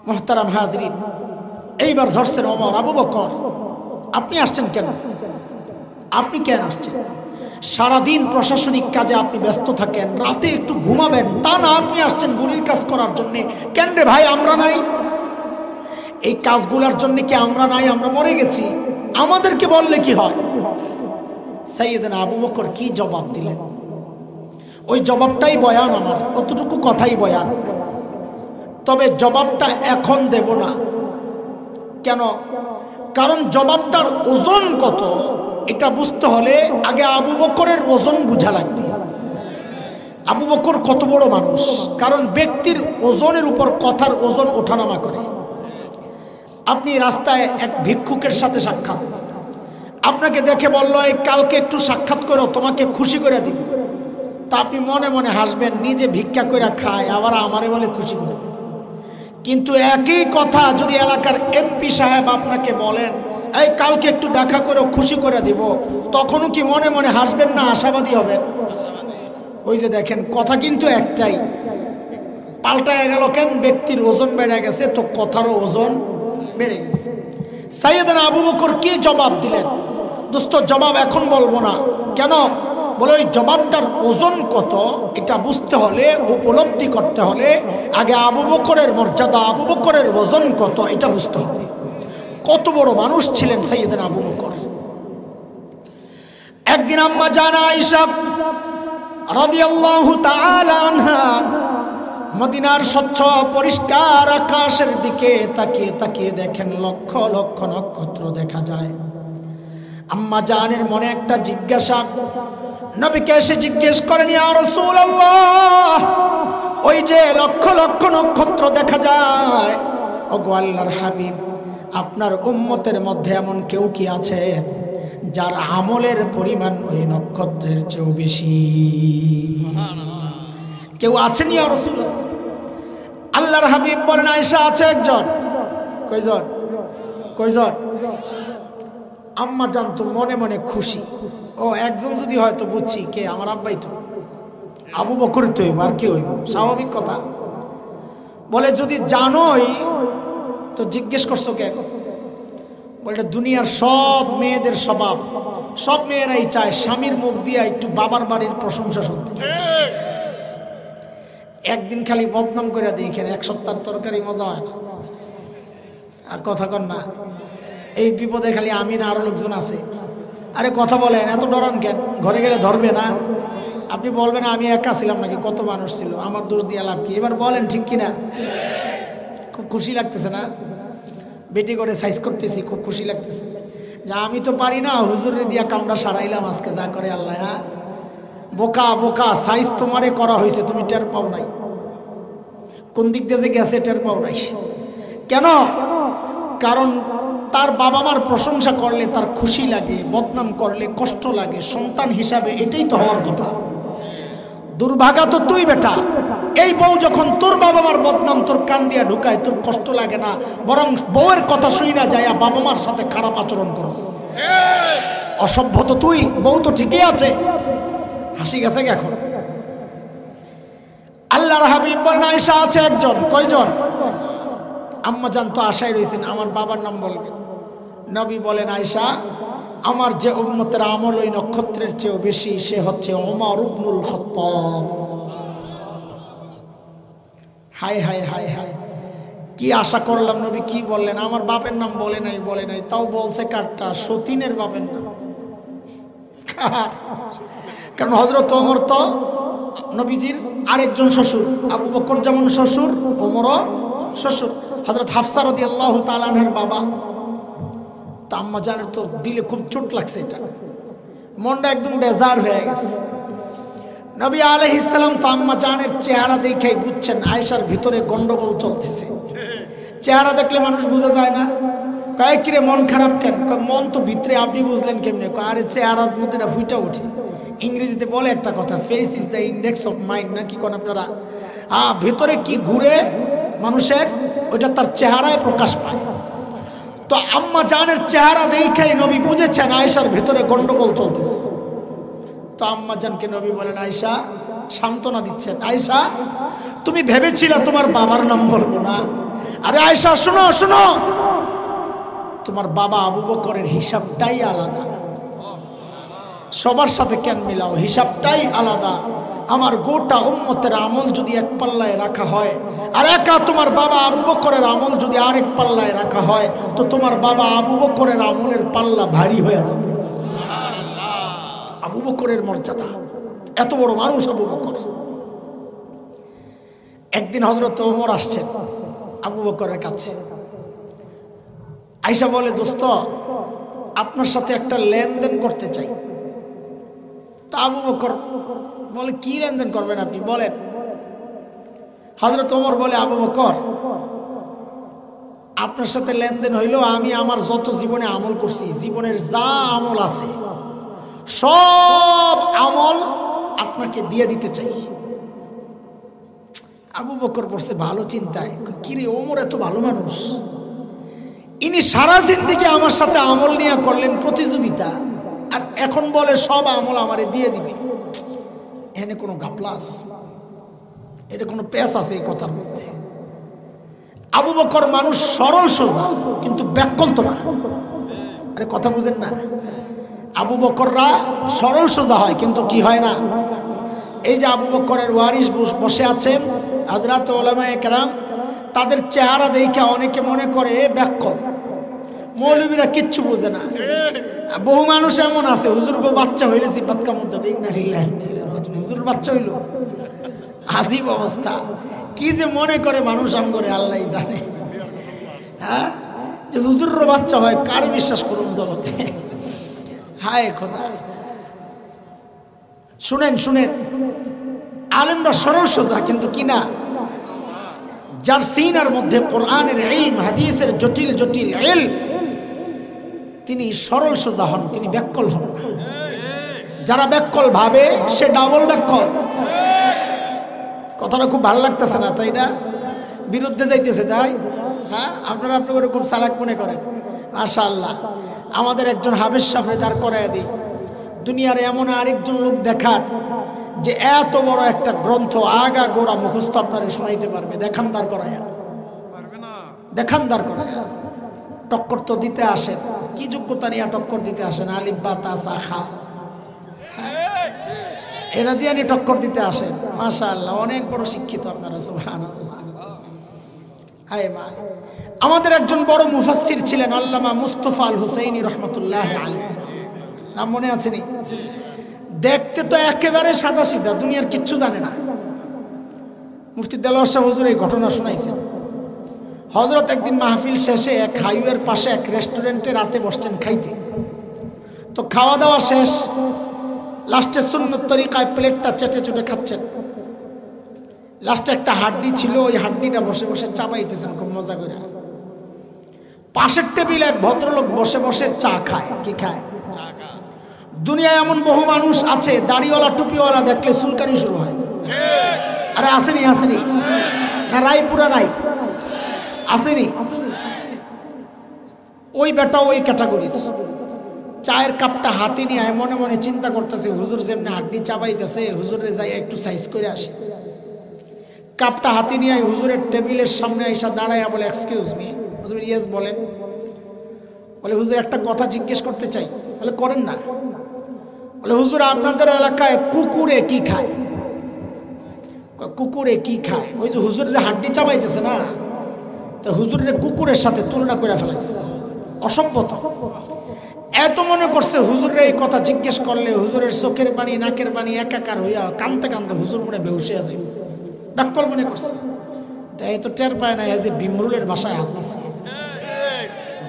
মুহতারাম হাজরিন, এইবার ধরছেন ওমর, আবু বকর আপনি আসছেন কেন? আপনি কেন আসছেন? সারাদিন প্রশাসনিক কাজে আপনি ব্যস্ত থাকেন, রাতে একটু ঘুমাবেন, তা না আপনি আসছেন বুড়ির কাজ করার জন্যে। কেন রে ভাই, আমরা নাই? এই কাজগুলোর জন্য কি আমরা নাই? আমরা মরে গেছি, আমাদেরকে বললে কি হয়? সাইয়েদনা আবু বকর কি জবাব দিলেন, ওই জবাবটাই বয়ান, আমার অতটুকু কথাই বয়ান। তবে জবাবটা এখন দেব না। কেন? কারণ জবাবটার ওজন কত এটা বুঝতে হলে আগে আবু বকরের ওজন বোঝা লাগবে। আবু বকর কত বড় মানুষ, কারণ ব্যক্তির ওজনের উপর কথার ওজন ওঠানামা করে। আপনি রাস্তায় এক ভিক্ষুকের সাথে সাক্ষাৎ, আপনাকে দেখে বলল এই কালকে একটু সাক্ষাৎ করো, তোমাকে খুশি করে দিব। তা আপনি মনে মনে হাসবেন, নিজে ভিক্ষা করে খায় আবার আমারে বলে খুশি করে। কিন্তু একই কথা যদি এলাকার এমপি সাহেব আপনাকে বলেন এই কালকে একটু দেখা করে খুশি করে দিব, তখনও কি মনে মনে হাসবেন না আশাবাদী হবেন? ওই যে দেখেন, কথা কিন্তু একটাই, পাল্টায় গেল কেন? ব্যক্তির ওজন বেড়ে গেছে তো কথারও ওজন বেড়ে গেছে। সাইয়েদনা আবু বকর কি জবাব দিলেন? দোস্ত জবাব এখন বলবো না। কেন? বলে ওই জবাবটার ওজন কত এটা বুঝতে হলে, উপলব্ধি করতে হলে আগে আবু বকরের মর্যাদা, আবু বকরের ওজন কত এটা বুঝতে হবে। কত বড় মানুষ ছিলেন সাইয়েদনা আবু বকর। একদিন আম্মা জানা আয়েশা রাদিয়াল্লাহু তাআলা আনহা মদিনার স্বচ্ছ পরিষ্কার আকাশের দিকে তাকিয়ে তাকিয়ে দেখেন লক্ষ লক্ষ নক্ষত্র দেখা যায়। আম্মা জানের মনে একটা জিজ্ঞাসা, নবীকে এসে জিজ্ঞেস করেন ইয়া রাসূলুল্লাহ, ওই যে লক্ষ লক্ষ নক্ষত্র দেখা যায়, ওগো আল্লাহর হাবিব, আপনার উম্মতের মধ্যে এমন কেউ কি আছে যার আমলের পরিমাণ ওই নক্ষত্রের চেয়েও বেশি? কেউ আছেন ইয়া রাসূলুল্লাহ? আল্লাহর হাবিব বলেন আয়েশা আছে একজন। কয়জন? কয়জন? আম্মা জানতো মনে মনে খুশি, ও একজন যদি হয়তো বুঝছি কে, আমার আব্বাই তো, আবু বকর তো হইব, আর কি হইব, স্বাভাবিক কথা। বলে যদি জানোই তো জিজ্ঞেস করছো কেন? বলে দুনিয়ার সব মেয়েদের স্বভাব, সব মেয়েরাই চায় স্বামীর মুখ দিয়ে একটু বাবার বাড়ির প্রশংসা শুনতে। একদিন খালি বদনাম করে দিই, এখানে এক সপ্তাহের তরকারি মজা হয় না, আর কথা কন না, এই বিপদে খালি আমি না আরো লোকজন আছে। আরে কথা বলেন, এত ডরান কেন? ঘরে গেলে ধরবে না? আপনি বলবেন আমি একা ছিলাম নাকি, কত মানুষ ছিল, আমার দোষ দিয়ে লাভ কি? এবার বলেন ঠিক কিনা? খুব খুশি লাগতেছে না? বেটি করে সাইজ করতেছি, খুব খুশি লাগতেছে যে আমি তো পারি না, হুজুরে দিয়া কামড়া সারাইলাম আজকে, যা করে আল্লাহ। হ্যাঁ বোকা বোকা, সাইজ তোমারে করা হয়েছে, তুমি টের পাও নাই, কোন দিক দিয়ে যে গেছে টের পাও নাই। কেন? কারণ তার বাবা মার প্রশংসা করলে তার খুশি লাগে, বদনাম করলে কষ্ট লাগে। সন্তান হিসাবে এটাই তো হওয়ার কথা। দুর্ভাগা তো তুই বেটা, এই বউ যখন তোর বাবা মার বদনাম তোর কান দিয়া ঢুকায়, তোর কষ্ট লাগে না, বরং বউয়ের কথা শুই না যায় বাবা মার সাথে খারাপ আচরণ করস। অসভ্য তো তুই, বউ তো ঠিকই আছে। হাসি গেছে এখন? আল্লাহর হাবিব বলেন আয়েশা আছে একজন। কয়জন? আম্মা জান তো আশায় রয়েছেন আমার বাবার নাম বলবেন। নবী বলেন আয়েশা, আমার যে উম্মতের আমল ওই নক্ষত্রের চেয়েও বেশি, সে হচ্ছে ওমর ইবনুল খাত্তাব। হায় হায় হায় হায়, কি আশা করলাম নবী কি বললেন? আমার বাপের নাম বলে নাই, বলে নাই, তাও বলছে কারটা? সতীনের বাপের নাম। কারণ হযরত ওমর তো নবীজির আরেকজন শ্বশুর। আবু বকর যেমন শ্বশুর, ওমরও শ্বশুর। হযরত হাফসা রাদিয়াল্লাহু তাআলা আনহার বাবা। তা আম্মা জানের তো দিলে খুব চোট লাগছে, এটা মনটা একদম বেজার হয়ে গেছে। নবী আলাইহিস সালাম তো আম্মা জানের চেহারা দেখেই বুঝছেন আয়েশার ভিতরে গন্ডগোল চলতেছে। চেহারা দেখলে মানুষ বোঝা যায় না? কয় কিরে মন খারাপ কেন? মন তো ভিতরে, আপনি বুঝলেন কেমনে? আরে চেহারার মধ্যে এটা ফুইটা উঠে। ইংরেজিতে বলে একটা কথা, face is the index of mind, না কি কোন আপনারা? ভিতরে কি ঘুরে মানুষের, ওইটা তার চেহারায় প্রকাশ পায়। তো আম্মা জানের চেহারা দেখেই নবী বুঝেছেন আয়েশার ভিতরে গন্ডগোল চলতেছে। তো আম্মা জানকে নবী বলেন আয়েশা, সান্ত্বনা দিচ্ছেন, আয়েশা তুমি ভেবেছিলে তোমার বাবার নাম বলবো না? আরে আয়েশা শোনো শোনো, তোমার বাবা আবু বকরের হিসাবটাই আলাদা। সবার সাথে কেন মিলাও? হিসাবটাই আলাদা। আমার গোটা উম্মতের আমল যদি এক পাল্লায় রাখা হয়, আর একা তোমার বাবা আবু বকরের আমল যদি আরেক পাল্লায় রাখা হয়, তো তোমার বাবা আবু বকরের আমলের পাল্লা ভারী হয়ে যাবে। আবু বকরের মর্যাদা, এত বড় মানুষ আবু বকর। একদিন হযরত ওমর আসছেন আবু বকরের কাছে, আয়েশা বলে, দোস্ত আপনার সাথে একটা লেনদেন করতে চাই। তা আবু বকর বলে, কি লেনদেন করবেন আপনি, বলেন। হযরত ওমর বলে, আবু বকর, আপনার সাথে লেনদেন হইল, আমি আমার যত জীবনে আমল করছি, জীবনের যা আমল আছে সব আমল আপনাকে দিয়ে দিতে চাই। আবু বকর পড়ছে ভালো চিন্তায়, কিরে ওমর এত ভালো মানুষ, ইনি সারা জিন্দেগি আমার সাথে আমল নিয়ে করলেন প্রতিযোগিতা, আর এখন বলে সব আমল আমারে দিয়ে দিবি। এখানে কোনো গাপলাস, এটা কোনো পেশ আছে এই কথার মধ্যে? আবু বকর মানুষ সরল সোজা, কিন্তু ব্যাকল তো না। আরে কথা বুঝেন না? আবু বকররা সরল সোজা হয়, কিন্তু কি হয় না? এই যে আবু বকরের ওয়ারিস বসে আছেন হযরত উলামায়ে কেরাম, তাদের চেহারা দেখে অনেকে মনে করে ব্যাকল, মৌলবীরা কিচ্ছু বোঝে না। বহু মানুষ এমন আছে, হুজুর গো বাচ্চা হইলে জিব্বাত কামড় দেবে, হুজুর বাচ্চা হইল, আজীব অবস্থা। কি যে মনে করে মানুষ আম করে আল্লাহ জানে। হ্যাঁ, যে হুজুরের বাচ্চা হয়, কার বিশ্বাস করুন জগতে? হায় খোদা। শুনেন শুনেন, আলেমরা সরল সোজা, কিন্তু কি না, যার সিনার মধ্যে কোরআনের ইলম, হাদিসের জটিল জটিল ইলম, তিনি সরল সোজা হন, তিনি ব্যাকল হন না। যারা ব্যাকল ভাবে, সে ডাবল ব্যাকল। কথাটা খুব ভালো লাগতেছে না, তাই না? বিরুদ্ধে যাইতেছে, তাই? হ্যাঁ, আপনারা আপনাদের খুব চালাক মনে করেন। মাশাআল্লাহ, আমাদের একজন হাফেজ সাহেব দাঁড় করাইয়া দিই, দুনিয়ার এমন আরেকজন লোক দেখান যে এত বড় একটা গ্রন্থ আগা গোড়া মুখস্থ আপনারা শোনাইতে পারবে। দেখান দাঁড় করাইয়া, দেখান দাঁড় করাইয়া। টক্কর তো দিতে আসেন, কি যোগ্যতা নিয়ে টক্কর দিতে আসেন? আলিফ বা তা সা খা, এটা দিয়ে নিয়ে টক্কর দিতে আসেন। মাশাআল্লাহ, অনেক বড় শিক্ষিত আপনারা, সুবহানাল্লাহ। হায় মা, আমাদের একজন বড় মুফাসসির ছিলেন আল্লামা মুস্তাফা আল হুসাইনি রহমাতুল্লাহি আলাইহি, নাম মনে আছে নি? দেখতে তো একেবারে সাদা সিধা, দুনিয়ার কিচ্ছু জানে না। মুফতি দেলোয়ার শাহ হুজুর এই ঘটনা শোনাইছেন। হযরত একদিন মাহফিল শেষে এক হাইওয়ের পাশে এক রেস্টুরেন্টে রাতে বসছেন খাইতে। তো খাওয়া দাওয়া শেষ, লাস্টে সুন্নত তরিকায় প্লেটটা চেটে চুটে খাচ্ছেন। লাস্টে একটা হাড্ডি ছিল, ওই হাড্ডিটা বসে বসে চাবাইতেছেন খুব মজা করে। পাশের টেবিলে এক ভদ্রলোক বসে বসে চা খায়। কি খায়? দুনিয়ায় এমন বহু মানুষ আছে, দাড়িওয়ালা টুপিওয়ালা দেখলে চুলকানি শুরু হয়। আরে আসেনি, আসেনি না? রায়পুরা নাই, আসেনি? ওই বেটা ওই ক্যাটাগরির। চায়ের কাপটা হাতে নিয়ে মনে মনে চিন্তা করতেছে, হুজুর যেমনি হাড্ডি চাবাইতেছে, হুজুরে যাই একটু সাইজ করে আসে। কাপটা হাতে নিয়ে হুজুরের টেবিলের সামনে এসে দাঁড়ায়, বলে, এক্সকিউজ মি। হুজুর, ইয়েস বলেন। বলে, হুজুর একটা কথা জিজ্ঞেস করতে চাই। বলে, করেন না। বলে, হুজুর আপনাদের এলাকায় কুকুরে কি খায়? কুকুরে কি খায়? ওই যে হুজুর যে হাড্ডি চাবাইতেছে না, তো হুজুরের কুকুরের সাথে তুলনা করে ফেলাইছে। অসভ্যতা। এত মনে করছে হুজুরের এই কথা জিজ্ঞেস করলে হুজুরের চোখের পানি নাকের পানি একাকার হইয়া কানতে কানতে হুজুর মনে বেহুশ হয়ে যায়। ব্যাকল মনে করছে, তাই তো টের পায় না যে বিমরুলের ভাষায় হাত দিছে।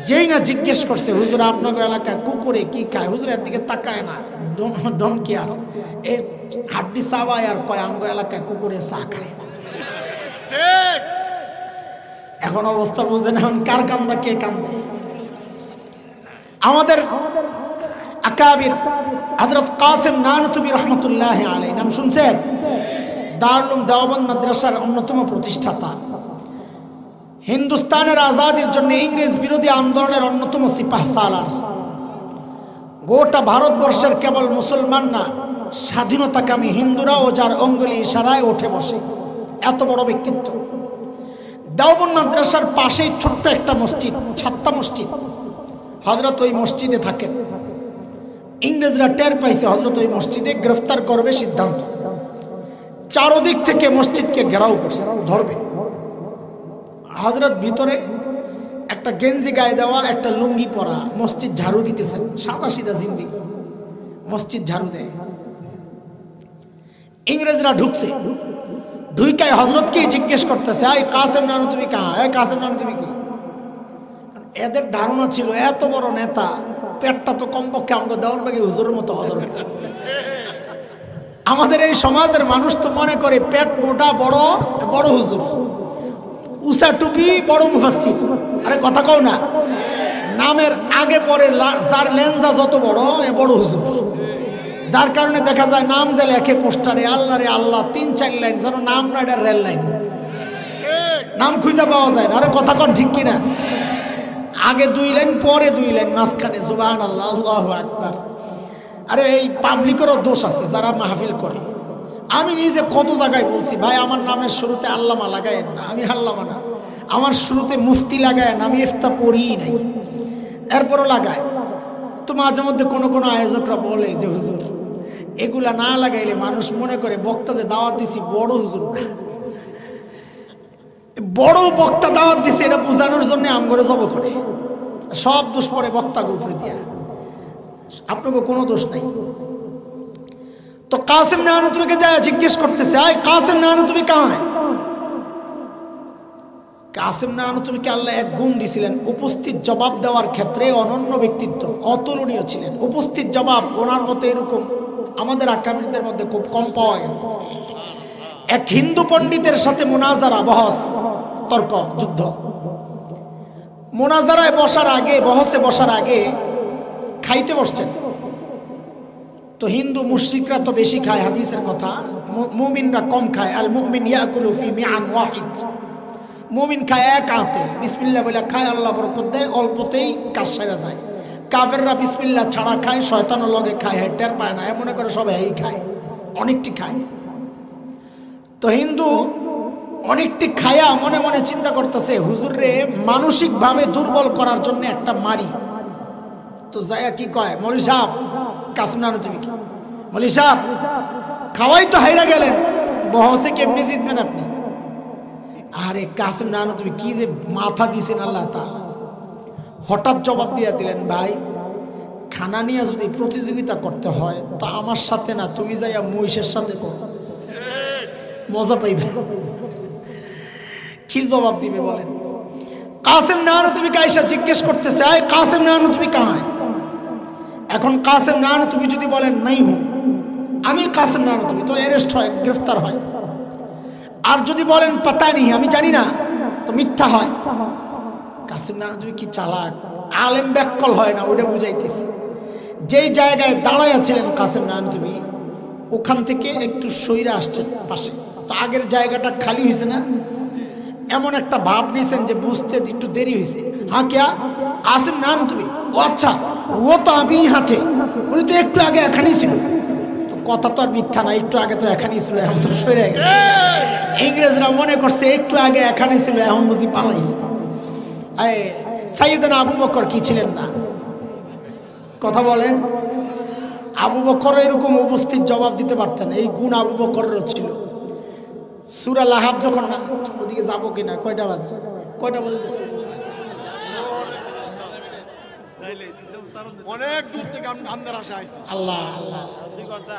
যেই না জিজ্ঞেস করছে, হুজুর আপনাদের এলাকায় কুকুরে কি খায়, হুজুরের দিকে তাকায় না, ডন কেয়ার, এই হাড্ডি চাবায় আর কয় আমগো এলাকায় কুকুরে চা খায়। এখন অবস্থা বুঝে না, এখন কার কান্দা কে কান্দে? আমাদের আকাবির হযরত কাসেম নানতুবি রহমাতুল্লাহি আলাইহি, নাম শুনছেন? দারুল উলুম দেওবন্দ মাদ্রাসার অন্যতম প্রতিষ্ঠাতা, হিন্দুস্তানের আজাদির জন্য ইংরেজ বিরোধী আন্দোলনের অন্যতম সিপাহসালার। গোটা ভারতবর্ষের কেবল মুসলমান না, স্বাধীনতাকামী হিন্দুরাও যার অঙ্গুলি ইশারায় ওঠে বসে, এত বড় ব্যক্তিত্ব। দেওবন্দ মাদ্রাসার পাশেই ছোট্ট একটা মসজিদ, ছাত্তা মসজিদ। হযরত ওই মসজিদে থাকেন। ইংরেজরা টের পাইছে হযরত ওই মসজিদে গ্রেফতার করবে সিদ্ধান্ত, চারদিক থেকে মসজিদকে ঘেরাও করছে, ধরবে। হযরত ভিতরে একটা গেঞ্জি গায়ে দেওয়া, একটা লুঙ্গি পরা, মসজিদ ঝাড়ু দিতেছেন, সাদা সিধা জিন্দেগি, মসজিদ ঝাড়ু দেয়। ইংরেজরা ঢুকছে, ঢুইকায় হযরতকে জিজ্ঞেস করতেছে, এই কাসেম নানু তুমি কাহা, এই কাসেম নানু তুমি কি? এদের ধারণা ছিল এত বড় নেতা, পেটটা তো কমপক্ষে আমাকে দেওয়ানবাগী হুজুরের মতো হওয়া দরকার। আমাদের এই সমাজের মানুষ তো মনে করে পেট মোটা বড় বড় হুজুর, উষা টুপি বড় মুফাসসির। আরে কথা কও না, নামের আগে পরে যার লেনজা যত বড় এ বড় হুজুর। যার কারণে দেখা যায় নাম যে লেখে পোস্টারে আল্লাহ রে আল্লাহ ৩-৪ লাইন, যেন নাম না, এটা রেল লাইন, নাম খুঁজে পাওয়া যায় না। আরে কথা কন ঠিক কিনা? আগে 2 লাইন পরে 2 লাইন, মাঝখানে সুবহানাল্লাহ আল্লাহু আকবার। আরে এই পাবলিকেরও দোষ আছে যারা মাহফিল করে। আমি নিজে কত জায়গায় বলছি, ভাই আমার নামের শুরুতে আল্লামা লাগায়েন না, আমি আল্লামা না। আমার শুরুতে মুফতি লাগায়েন, আমি ইফতা পড়িই নাই, এরপরও লাগায়। তো মাঝে মধ্যে কোনো আয়োজকরা বলে যে হুজুর এগুলা না লাগাইলে মানুষ মনে করে বক্তা যে দাওয়াত দিছি বড় হুজুর, বড় বক্তা দাওয়াত দিছে, এটা বোঝানোর জন্য আমগরে জব করে। সব দোষ পরে বক্তাকে উপরে দিয়া, আপনাকে কোনো দোষ নাই। তো কাসেম নানুতুবিকে যায় জিজ্ঞেস করতেছে, আয় কাসেম নানুতুবি কাহায়? কাসেম নানুতুবিকে আল্লাহ এক গুণ দিছিলেন, উপস্থিত জবাব দেওয়ার ক্ষেত্রে অনন্য ব্যক্তিত্ব, অতুলনীয় ছিলেন। উপস্থিত জবাব ওনার মতো এরকম আমাদের আকাবিরদের মধ্যে খুব কম পাওয়া গেছে। এক হিন্দু পণ্ডিতের সাথে মুনাজারা, বহস, তর্ক, যুদ্ধ। মুনাজারায় বসার আগে, বহসে বসার আগে খাইতে বসছেন। তো হিন্দু মুশরিকরা তো বেশি খায়, হাদিসের কথা, মুমিনরা কম খায়। আল মুমিন ইয়াকুলু ফি মিআন ওয়াহিদ, মুমিন খায় এক হাতে, বিসমিল্লাহ বলে খায়, আল্লাহ বরকত দেয়, অল্পতেই কাজ সেরে যায়। কাফেররা বিসমিল্লাহ ছাড়া খায়, শয়তানও লগে খায়, টের পায় না, মনে করে সবাই এই খায়, অনেকটি খায়। তো হিন্দু অনেকটি খায়া মনে মনে চিন্তা করতেছে, হুজুরে মানসিকভাবে দুর্বল করার জন্য একটা মারি। তো যাইয়া কি কয়, মৌলী সাহেব কাসেম নানুতুবি কি? মৌলী সাহেব খাওয়াই তো হাইরা গেলেন, বহসে কেমনি জিতবেন আপনি? আরে কাসেম নানুতুবি কি যে মাথা দিয়েছেন আল্লাহ তাআলা, হঠাৎ জবাব দিয়ে দিলেন, ভাই খানা নিয়ে যদি প্রতিযোগিতা করতে হয় তা আমার সাথে না, তুমি যাইয়া মহিষের সাথে করো, মজা পাইবে। কি জবাব দিবে বলেন? কাসেম নানুতুবি আয়েশা জিজ্ঞেস করতেছে, আয় কাসেম নানুতুবি কাহায়? এখন কাসেম নানুতুবি যদি বলেন নাই হু, আমি কাসেম নানুতুবি, তো অ্যারেস্ট হয়, গ্রেফতার হয়। আর যদি বলেন পাতা নেই, আমি জানি না, তো মিথ্যা হয়। কাসেম নানুতুবি কি চালাক, আলেম ব্যাককল হয় না, ওইটা বুঝাইতেছি। যেই জায়গায় দাঁড়াইয়াছিলেন কাসেম নানুতুবি, ওখান থেকে একটু সইরা আসছেন পাশে, তো আগের জায়গাটা খালি হয়েছে না, এমন একটা ভাব নিয়েছেন যে বুঝতে একটু দেরি হয়েছে। হ্যাঁ ক্যা কাসেম নানুতুবি? ও আচ্ছা, ও তো আমি হাতে, উনি তো একটু আগে এখানেই ছিল। তো কথা তো আর মিথ্যা না, একটু আগে তো এখানেই ছিল, এখন তো সরে গেছে। ইংরেজরা মনে করছে একটু আগে এখানে ছিল, এখন বুঝি পালাইছে। সাইয়েদনা আবু বকর কি ছিলেন না? কথা বলেন, আবু বকর এরকম উপস্থিত জবাব দিতে পারতেন, এই গুণ আবু বকরেরও ছিল। সূরা লাহাব যখন, না ওদিকে যাবো কিনা, কয়টা বাজে, কয়টা বলতেছে, অনেক দূর থেকে আমদার আসা আইছে। আল্লাহ আল্লাহ, 2 ঘন্টা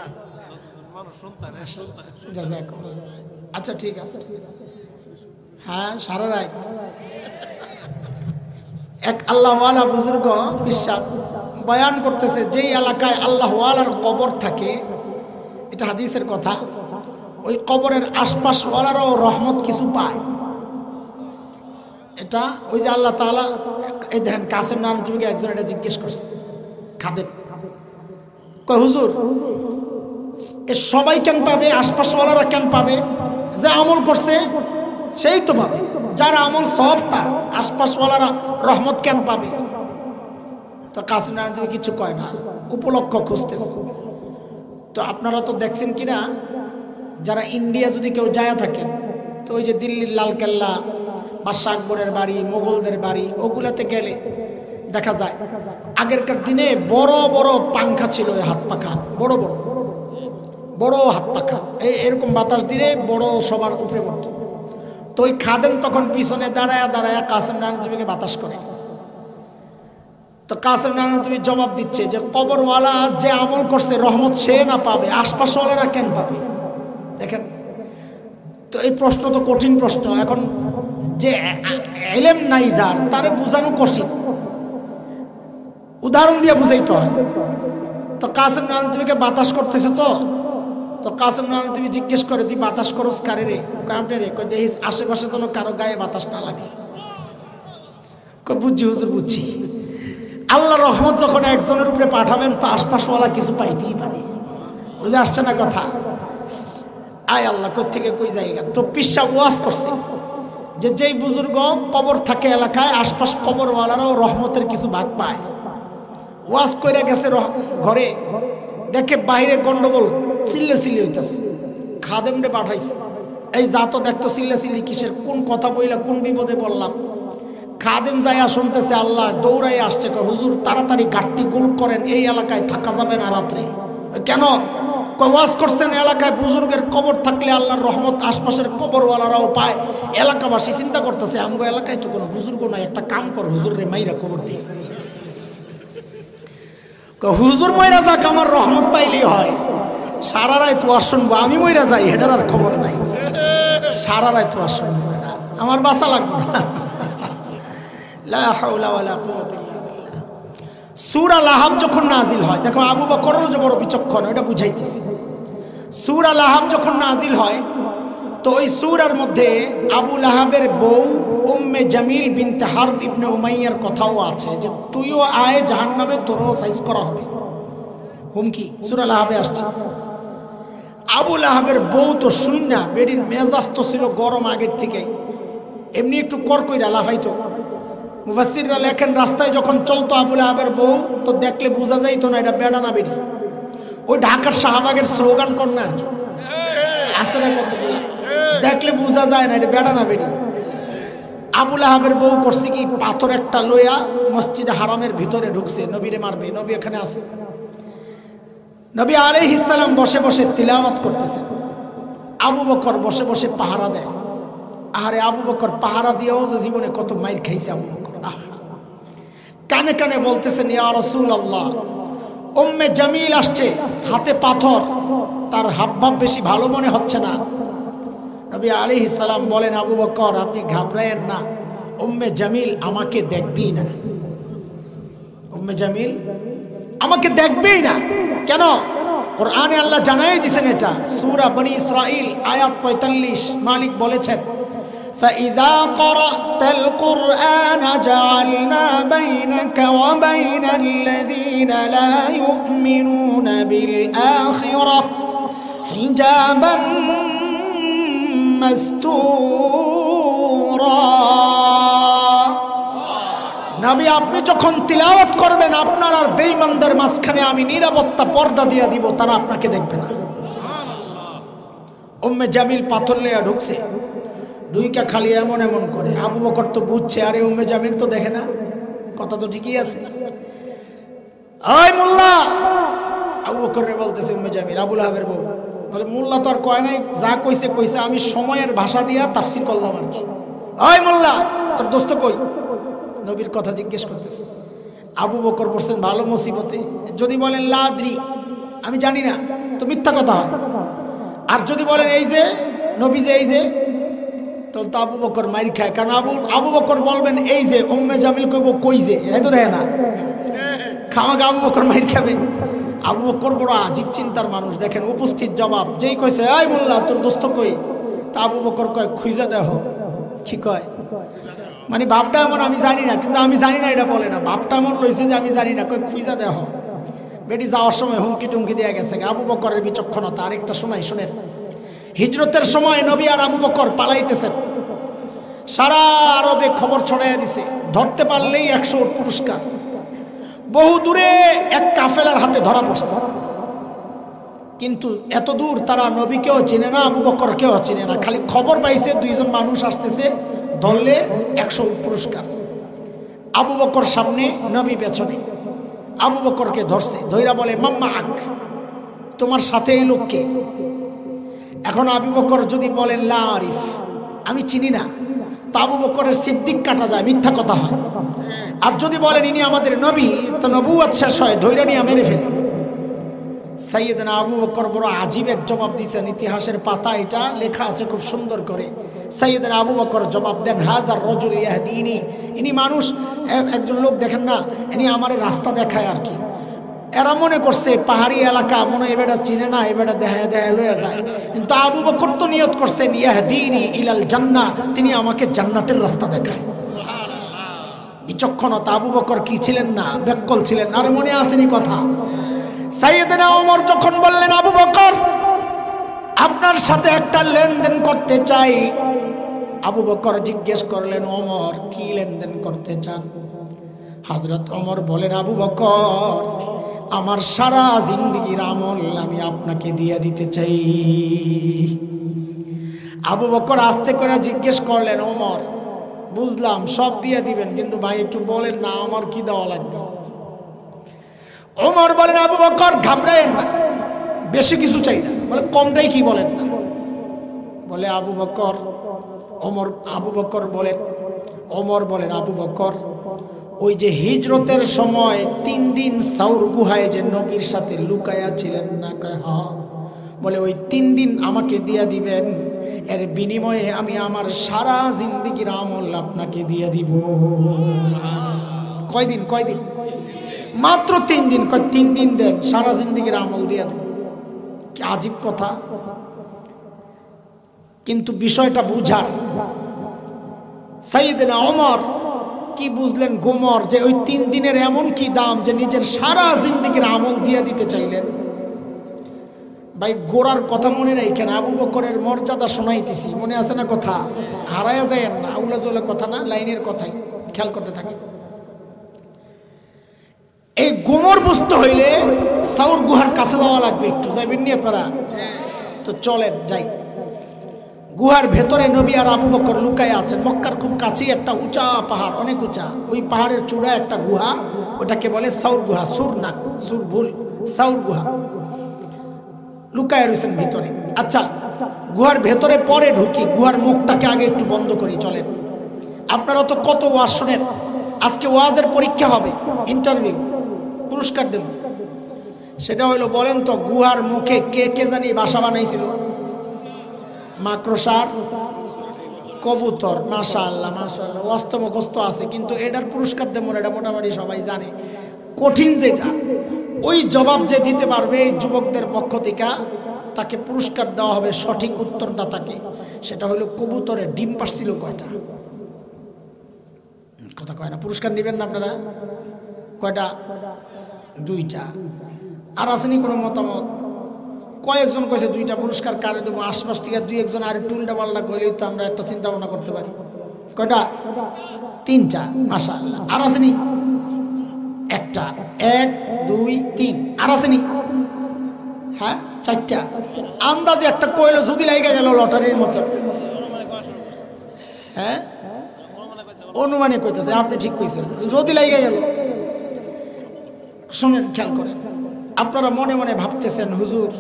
মানুষ শুনতেন। আচ্ছা ঠিক আছে, ঠিক আছে। হ্যাঁ, সারা রাত এক আল্লাহওয়ালা বুজুর্গ বিশ্বাস বয়ান করতেছে, যেই এলাকায় আল্লাহওয়ালার কবর থাকে, এটা হাদিসের কথা, ওই কবরের আশপাশওয়ালারাও রহমত কিছু পায়। এটা ওই যে আল্লাহ তাআলা, এই দেখেন কাসেম নানুতুবিকে একজন এটা জিজ্ঞেস করছে, খাদেম কয় হুজুর এ সবাই কেন পাবে, আশপাশওয়ালারা কেন পাবে? যে আমল করছে সেই তো পাবে, যার আমল সব তার, আশপাশওয়ালারা রহমত কেন পাবে? তো কাসেম নানুতুবি কিছু কয় না, উপলক্ষ খুঁজতেছে। তো আপনারা তো দেখছেন কিনা, যারা ইন্ডিয়া যদি কেউ যায় থাকেন, তো ওই যে দিল্লির লালকেল্লা, বাদশাহ আকবরের বাড়ি, মোগলদের বাড়ি, ওগুলাতে গেলে দেখা যায় আগেরকার দিনে বড় বড় পাংখা ছিল, হাত পাখা, বড় বড় বড় হাত পাখা, এরকম বাতাস দিলে বড় সবার উপরে পড়ত। তো ওই খাদেম তখন পিছনে দাঁড়ায় দাঁড়ায় কাসেম নানতুবিকে বাতাস করে। তো কাসেম নানতুবি জবাব দিচ্ছে যে কবরওয়ালা যে আমল করছে রহমত সে না পাবে, আশপাশওয়ালারা কেন পাবে? দেখেন তো এই প্রশ্ন তো কঠিন প্রশ্ন। এখন যে এলেম নাই যার, তারে বুঝানো কঠিন, উদাহরণ দিয়ে বুঝাইতে হয়। তো কাসেম নানতুবিকে বাতাস করতেছে, তো কাসেম নানতুবি জিজ্ঞেস করে তুই বাতাস করস কারে রে? আপনি রে আশেপাশে যেন কারো গায়ে বাতাস না লাগে। বুঝছি হুজুর বুঝছি, আল্লাহ রহমত যখন একজনের উপরে পাঠাবেন তো আশপাশওয়ালা কিছু পাইতেই পারে। বুঝে আসছে না কথা? আয় আল্লাহ কই থেকে কই জায়গা। তো পিসা ওয়াজ করছে যে যেই বুজুর্গ কবর থাকে এলাকায়, আশপাশ কবরওয়ালারাও রহমতের কিছু ভাগ পায়। ওয়াজ করে গেছে ঘরে, দেখে বাইরে গন্ডগোল, চিল্লে চিল্লি হইতেছে। খাদেমরে পাঠাইছে, এই যা তো দেখতো চিল্লা চিল্লি কিসের, কোন কথা বইলা কোন বিপদে বললাম। খাদেম যাইয়া শুনতেছে, আল্লাহ দৌড়াই আসছে, হুজুর তাড়াতাড়ি গাট্টি গোল করেন, এই এলাকায় থাকা যাবে না রাত্রে। কেন? ওয়াজ করছেন এলাকায় বুজুর্গের কবর থাকলে আল্লাহর রহমত আশপাশের কবরওয়ালারাও পায়। এলাকাবাসী চিন্তা করতেছে আমগো এলাকায় তো কোনো বুজুর্গ নাই, একটা কাম কর হুজুর রে মাইরা কবর দিয়ে। হুজুর মইরা যাক, আমার রহমত পাইলেই হয়। সারা রায় তো আর শুনবো, আমি মইরা যাই হেটার আর খবর নাই। সারা রায় তো আর শুনবো না, আমার বাঁচা লাগবে না। লা হাওলা ওয়ালা কুওয়াতা ইল্লা বিল্লাহ। সূরা লাহাব যখন নাজিল হয়, দেখো আবু বকরেরও যে বড় বিচক্ষণ, এটা বুঝাইতেছি। সূরা লাহাব যখন নাজিল হয় তো ওই সূরার মধ্যে আবু লাহাবের বউ উম্মে জামিল বিনতে হারব ইবনে উমাইয়ার কথাও আছে যে তুইও আয় জাহান্নামে, তোরও সাইজ করা হবে, হুমকি সূরা লাহাবে আসছে। আবু লাহাবের বউ তো শুন না, বেডির মেজাজ তো ছিল গরম আগের থেকে, এমনি একটু করকইরা লাফাইতো। মুফাসসিররা লেখেন রাস্তায় যখন চলতো আবু লাহাবের বউ, তো দেখলে বোঝা যাইতো না এটা বেডা না বেডি। ওই ঢাকার শাহবাগের স্লোগান কর না আর কি, আছে না কতগুলো, দেখলে বোঝা যায় না এটা বেডা না বেডি। আবু লাহাবের বউ করছে কি, পাথর একটা লইয়া মসজিদে হারামের ভিতরে ঢুকছে, নবীরে মারবে। নবী এখানে আছে, নবী আলাইহিস সালাম বসে বসে তিলাওয়াত করতেছেন, আবু বকর বসে বসে পাহারা দেয়। আরে আবু বকর পাহারা দিয়েও যে জীবনে কত মাইর খাইছে আবু বকর। কানে কানে বলতেছেন, ইয়া রাসূলুল্লাহ, উম্মে জামিল আসছে, হাতে পাথর, তার হাবভাব বেশি ভালো মনে হচ্ছে না। নবী আলাইহিস সালাম বলেন, আবু বকর আপনি ঘাবড়ায়েন না, উম্মে জামিল আমাকে দেখবেই না, উম্মে জামিল আমাকে দেখবেই না। কেন? কোরআনে আল্লাহ জানাই দিয়েছেন এটা, সূরা বনি ইসরাইল আয়াত 45। মালিক বলেছেন, فإذا قرأت القرآن جعلنا بينك وبين الذين لا يؤمنون بالآخرة حجابا مستورا। নবী আপনি যখন তিলাওয়াত করবেন, আপনার আর বেঈমানদের মাঝখানে আমি নিরাপত্তা পর্দা দিয়ে দিব, তারা আপনাকে দেখবে না। উম্মে জামিল পাথর লইয়া ঢুকছে, দুইটা খালি এমন এমন করে। আবু বকর তো বুঝছে, আরে উম্মে জামিল তো দেখে না, কথা তো ঠিকই আছে। ওই মোল্লা, আবু বকর রে বলতেছে উম্মে জামিল, আবু লাহাবের বউ বলে, মোল্লা তো আর কয় নাই, যা কইছে কইছে, আমি সময়ের ভাষা দিয়া তাফসীর করলাম আর কি। ওই মোল্লা, তোর দোস্ত কই? নবীর কথা জিজ্ঞেস করতেছে। আবু বকর বলছেন, ভালো মুসিবতে। যদি বলেন লা আদরি, আমি জানি না, তো মিথ্যা কথা হয়। আর যদি বলেন এই যে নবী যে এই যে, তো আবু বকর মাইর খায়। কারণ আবু বকর বলবেন এই যে, উম্মে জামিল কইব কই যে, এই তো দেখে না, খামাকে আবু বকর মাইর খাবে। আবু বকর বড় আজীব চিন্তার মানুষ। দেখেন উপস্থিত জবাব, যেই কইছে এই মোল্লা তোর দোস্ত কই, তা আবু বকর কয় খুঁজা দেহ। কি কয়? মানে ভাবটা এমন আমি জানি না, কিন্তু আমি জানি না এটা বলে না, ভাবটা এমন লইছে যে আমি জানি না, কয় খুঁজা দেহ। বেটি যাওয়ার সময় হুমকি টুমকি দেওয়া গেছে। আবু বকরের বিচক্ষণতা আরেকটা শোনাই, শোনেন। হিজরতের সময় নবী আর আবু বকর পালাইতেছেন, সারা আরবে খবর ছড়াইয়া দিছে, ধরতে পারলেই 100 উট পুরস্কার। বহু দূরে এক কাফেলার হাতে ধরা পড়ছে, কিন্তু এত দূর তারা নবীকেও চিনে না, আবু বকরকেও চিনে না, খালি খবর পাইছে দুইজন মানুষ আসতেছে, ধরলে 100 উট পুরস্কার। আবু বকর সামনে, নবী পেছনে। আবু বকরকে ধরছে, ধৈরা বলে মাম্মা আক, তোমার সাথে এই লোককে। এখন আবু বকর যদি বলেন লা আরিফ, আমি চিনি না, তা আবু বকরের সিদ্দিক কাটা যায়, মিথ্যা কথা হয়। আর যদি বলেন ইনি আমাদের নবী, তো নবুয়ত শেষ হয়, ধৈর্য নিয়ে মেরে ফেলে। সাইয়েদনা আবু বকর বড় আজীব এক জবাব দিয়েছেন, ইতিহাসের পাতা এটা লেখা আছে খুব সুন্দর করে। সাইয়েদনা আবু বকর জবাব দেন, হাজার রজুল ইয়াহদিনি, ইনি মানুষ, একজন লোক দেখেন না, ইনি আমার রাস্তা দেখায় আর কি। এরা মনে করছে পাহাড়ি এলাকা, মনে হয় এবারে চিনে না, এবারে দেখায় দেখায় লয়ে যায়। কিন্তু আবু বকর তো নিয়ত করছেন ইয়াহদিনি ইলাল জান্নাহ, তিনি আমাকে জান্নাতের রাস্তা দেখায়। বিচক্ষণতা। আবু বকর কি ছিলেন না, বেক্কল ছিলেন। আরে মনে আসেনি কথা? সাইয়েদনা ওমর যখন বললেন আবু বকর আপনার সাথে একটা লেনদেন করতে চাই, আবু বকর জিজ্ঞেস করলেন ওমর কি লেনদেন করতে চান? হযরত ওমর বলেন আবু বকর আমার সারা জিন্দেগির আমল আমি আপনাকে দিয়ে দিতে চাই। আবু বকর আস্তে করে জিজ্ঞেস করলেন ওমর বুঝলাম সব দিয়ে দিবেন, কিন্তু ভাই একটু বলেন না আমার কি দেওয়া লাগবে? ওমর বলেন আবু বকর ঘাবড়ায়েন না, বেশি কিছু চাই না। বলে কমটাই কি বলেন না? বলে আবু বকর, আবু বকর বলেন, ওমর বলেন আবু বকর ওই যে হিজরতের সময় 3 দিন সাউর গুহায় যে নবীর সাথে লুকায়া ছিলেন না, বলে ওই 3 দিন আমাকে দিয়া দিবেন, এর বিনিময়ে আমি আমার সারা জিন্দেগির আমল আপনাকে দিয়ে দিব। কয়দিন? মাত্র 3 দিন। 3 দিন দেন, সারা জিন্দেগির আমল দিয়ে দেব। কি আজীব কথা। কিন্তু বিষয়টা বুঝার, সাইয়েদনা ওমর কি বুঝলেন গোমর, যে ওই 3 দিনের এমন কি দাম যে নিজের সারা জিন্দেগির আমল দিয়ে দিতে চাইলেন। ভাই গোড়ার কথা মনে রাখেন, আবু বকরের মর্যাদা শোনাইতেছি, মনে আছে না কথা? হারায়া যায় না, আউলা জলে কথা না, লাইনের কথাই খেয়াল করতে থাকে। এই গোমর বুঝতে হইলে সাউর গুহার কাছে যাওয়া লাগবে। একটু যাবেন নি আপনারা? তো চলেন যাই। গুহার ভেতরে নবী আর আবু বকর লুকায় আছেন। মক্কার খুব কাছেই একটা উঁচা পাহাড়, অনেক উঁচা, ওই পাহাড়ের চূড়ায় একটা গুহা, ওটাকে বলে সাউর গুহা। সুর না, সুর ভুল, সাউর গুহা। লুকায় রয়েছেন ভিতরে। আচ্ছা, গুহার ভেতরে পরে ঢুকি, গুহার মুখটাকে আগে একটু বন্ধ করি। চলেন, আপনারা তো কত ওয়াজ শোনেন, আজকে ওয়াজের পরীক্ষা হবে, ইন্টারভিউ, পুরস্কার দেব। সেটা হলো বলেন তো গুহার মুখে কে কে জানি বাসা বানাইছিল? মাকড়সার, কবুতর। মাশাআল্লাহ মাশাআল্লাহ, ওয়াস্ত মুখস্থ আছে, কিন্তু এটার পুরস্কার দেব, এটা মোটামুটি সবাই জানে। কঠিন যেটা, ওই জবাব যে দিতে পারবে এই যুবকদের পক্ষ থেকে তাকে পুরস্কার দেওয়া হবে, সঠিক উত্তরদাতাকে। সেটা হলো কবুতরের ডিম পারছিল কয়টা? কথা কয় না, পুরস্কার নেবেন না আপনারা? কয়টা? 2টা। আর আসেনি কোনো মতামত? কয়েকজন কয়েছে 2টা, পুরস্কার কারে দেবো? আশপাশ থেকে 2-1জন আর একটু উল্টা পাল্টা কইলেই তো আমরা একটা চিন্তা ভাবনা করতে পারি। কয়টা? 3টা। মাশাআল্লাহ। আর আসেনি? একটা, 1 2 3। আর আসেনি? হ্যাঁ 4টা। আন্দাজে একটা কইলো, যদি লাইগা গেল লটারির মতো। হ্যাঁ অনুমানে কইতেছে, আপনি ঠিক কইছেন, যদি লাইগা গেল। শুনেন, খেয়াল করেন, আপনারা মনে মনে ভাবতেছেন হুজুর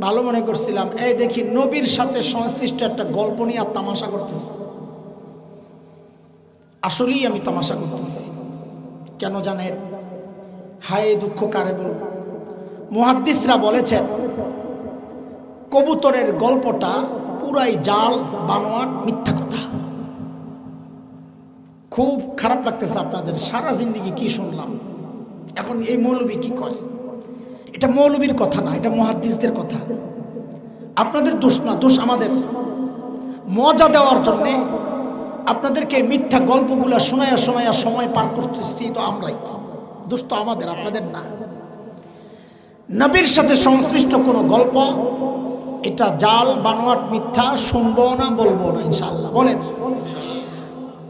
ভালো মনে করছিলাম, এই দেখি নবীর সাথে সংশ্লিষ্ট একটা গল্প নিয়ে আর তামাশা করতেছি। আসলেই আমি তামাশা করতেছি। কেন জানেন? হায় দুঃখ কারে বলব। মুহাদ্দিসরা বলেছেন কবুতরের গল্পটা পুরাই জাল, বানোয়াট, মিথ্যা কথা। খুব খারাপ লাগতেছে আপনাদের, সারা জিন্দেগি কি শুনলাম। এখন এই মৌলবী কি কয়, এটা মৌলবীর কথা না, এটা মুহাদ্দিসদের কথা। আপনাদের দোষ না, দোষ আমাদের। মজা দেওয়ার জন্যে আপনাদেরকে মিথ্যা গল্পগুলো শোনায়া শোনায়া সময় পার করতেছি তো আমরাই, দোষ তো আমাদের, আপনাদের না। নবীর সাথে সংশ্লিষ্ট কোনো গল্প এটা জাল, বানোয়াট, মিথ্যা, শুনবো না, বলবো না ইনশাআল্লাহ। বলেন,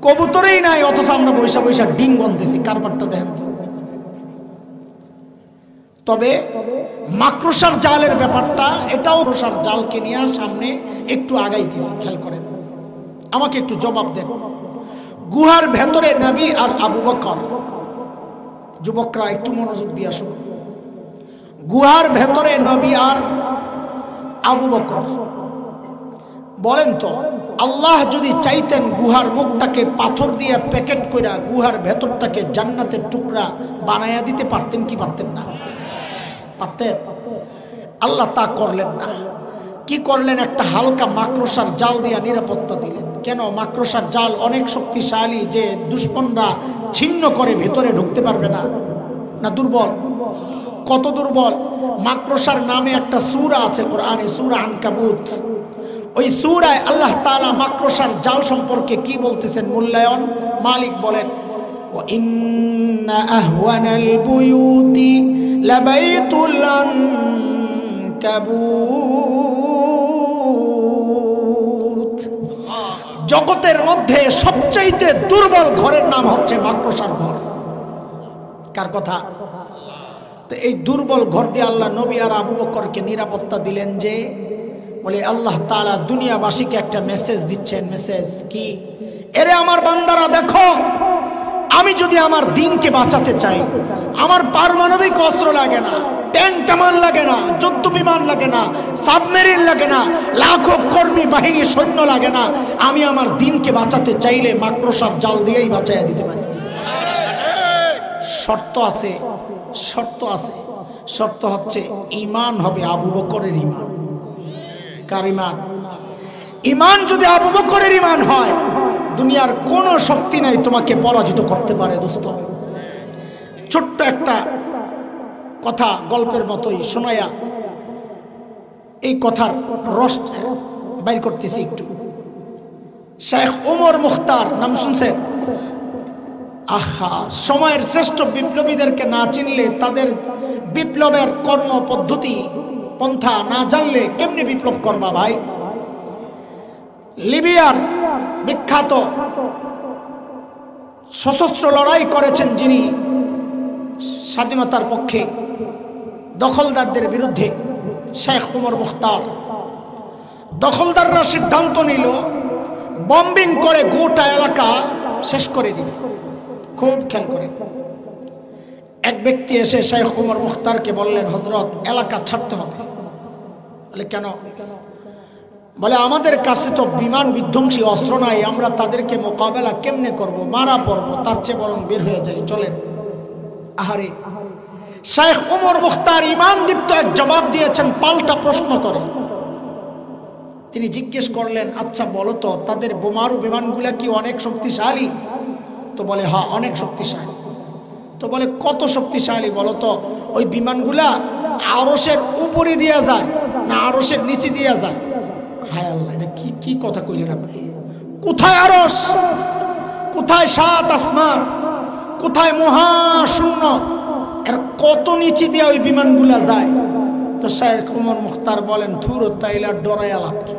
কবুতরেই নাই অথচ আমরা বৈশা বৈশা ডিম গনতেছি, কারবারটা দেখেন তো। তবে মাকড়সার জালের ব্যাপারটা, এটাও মাকড়সার জালকে নিয়ে সামনে একটু আগাইতেছি, খেয়াল করেন, আমাকে একটু জবাব দেন। গুহার ভেতরে নবী আর আবু বকর। যুবকরা একটু মনোযোগ দিয়ে আসুন। গুহার ভেতরে নবী আর আবু বকর। বলেন তো, আল্লাহ যদি চাইতেন গুহার মুখটাকে পাথর দিয়ে প্যাকেট কইরা গুহার ভেতরটাকে জান্নাতের টুকরা বানায়া দিতে পারতেন কি পারতেন না? পারতেন। আল্লাহ তা করলেন না। কি করলেন? একটা হালকা মাকড়সার জাল দিয়া নিরাপত্তা দিলেন। কেন? মাকড়সার জাল অনেক শক্তিশালী, যে দুশ্মনরা ছিন্ন করে ভেতরে ঢুকতে পারবে না। না দুর্বল? কত দুর্বল! মাকড়সার নামে একটা সূরা আছে কোরআনে, সূরা আনকাবুত। ওই সূরায় আল্লাহ তাআলা মাকড়সার জাল সম্পর্কে কি বলতেছেন? মূল্যায়ন। মালিক বলেন, ওয়া ইন্না আহওয়ানাল বুয়ুতি লাবাইতুল আনকাবুত। জগতের মধ্যে সবচাইতে দুর্বল ঘরের নাম হচ্ছে মাকড়সার ঘর। কার কথা? তো এই দুর্বল ঘর দিয়ে আল্লাহ নবী আর আবু বকরকে নিরাপত্তা দিলেন। যে বলে আল্লাহ তাআলা দুনিয়াবাসীকে একটা মেসেজ দিচ্ছেন। মেসেজ কি? এরে আমার বান্দারা, দেখো, আমি যদি আমার দিনকে বাঁচাতে চাই, আমার পারমাণবিক অস্ত্র লাগে না, ট্যাঙ্ক কামান লাগে না, যুদ্ধ বিমান লাগে না, সাবমেরিন লাগে না, লাখো কর্মী বাহিনী সৈন্য লাগে না। আমি আমার দিনকে বাঁচাতে চাইলে মাকড়সার জাল দিয়েই বাঁচাইয়া দিতে পারি। শর্ত আছে, শর্ত আছে। শর্ত হচ্ছে ঈমান হবে আবু বকরের ঈমান। কার ঈমান? ঈমান যদি আবু বকরের ঈমান হয়, দুনিয়ার কোনো শক্তি নাই তোমাকে পরাজিত করতে পারে। দোস্ত, ছোট্ট একটা কথা গল্পের মতোই শোনায়া এই কথার রস বাইর করতেছি একটু। শেখ ওমর মুখতার নাম শুনছেন? আহা, সময়ের শ্রেষ্ঠ বিপ্লবীদেরকে না চিনলে, তাদের বিপ্লবের কর্ম পদ্ধতি পন্থা না জানলে কেমনি বিপ্লব করবা ভাই? লিবিয়ার বিখ্যাত সশস্ত্র লড়াই করেছেন যিনি স্বাধীনতার পক্ষে, দখলদারদের বিরুদ্ধে, শেখ ওমর মুখতার। দখলদাররা সিদ্ধান্ত নিল বম্বিং করে গোটা এলাকা শেষ করে দিবে। খুব খেয়াল করে, এক ব্যক্তি এসে শেখ ওমর মুখতারকে বললেন, হযরত, এলাকা ছাড়তে হবে। বলে কেন? বলে আমাদের কাছে তো বিমান বিধ্বংসী অস্ত্র নাই, আমরা তাদেরকে মোকাবেলা কেমনে করব? মারা পড়ব, তার চেয়ে বরং বের হয়ে যাই, চলেন। আহারে, শেখ ওমর মুখতার ঈমান দীপ্ত এক জবাব দিয়েছেন, পাল্টা প্রশ্ন করে। তিনি জিজ্ঞেস করলেন, আচ্ছা বলো তো, তাদের বোমারু বিমানগুলা কি অনেক শক্তিশালী? তো বলে হ্যাঁ, অনেক শক্তিশালী। তো বলে কত শক্তিশালী বলো তো? ওই বিমানগুলা আরশের উপরে দিয়া যায় না আরশের নিচে দিয়া যায়? হায় আল্লাহ, এটা কি কি কথা কইলেন আপনি? কোথায় আরশ? কোথায় সাত আসমান? কোথায় মহাশূন্য? এর কত নিচে দিয়ে ওই বিমানগুলা যায়? তো শেখ ওমর মুখতার বলেন, থুর তাইলা ডরায়া লাভ কি?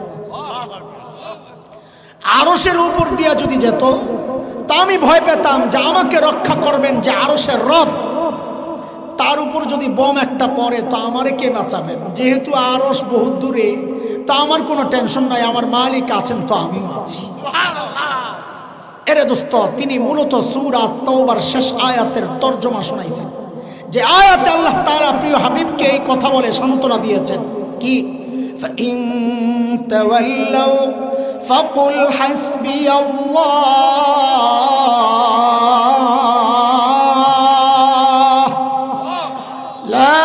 আরশের উপর দিয়া যদি যেত তা আমি ভয় পেতাম যে আমাকে রক্ষা করবেন যে আরশের রব, তার উপর যদি বোম একটা পড়ে তো আমারে কে বাঁচাবেন? যেহেতু আরশ বহু দূরে, তা আমার কোনো টেনশন নাই, আমার মালিক আছেন তো আমিও আছি। এরে দোস্ত, তিনি মূলত সূরা তাওবার শেষ আয়াতের তর্জমা শোনাইছেন, যে আয়াতে আল্লাহ তাআলা প্রিয় হাবিবকে এই কথা বলে সান্ত্বনা দিয়েছেন কি, ফাইন তাওয়াল্লাউ ফাকুল হাসবিয়াল্লাহ লা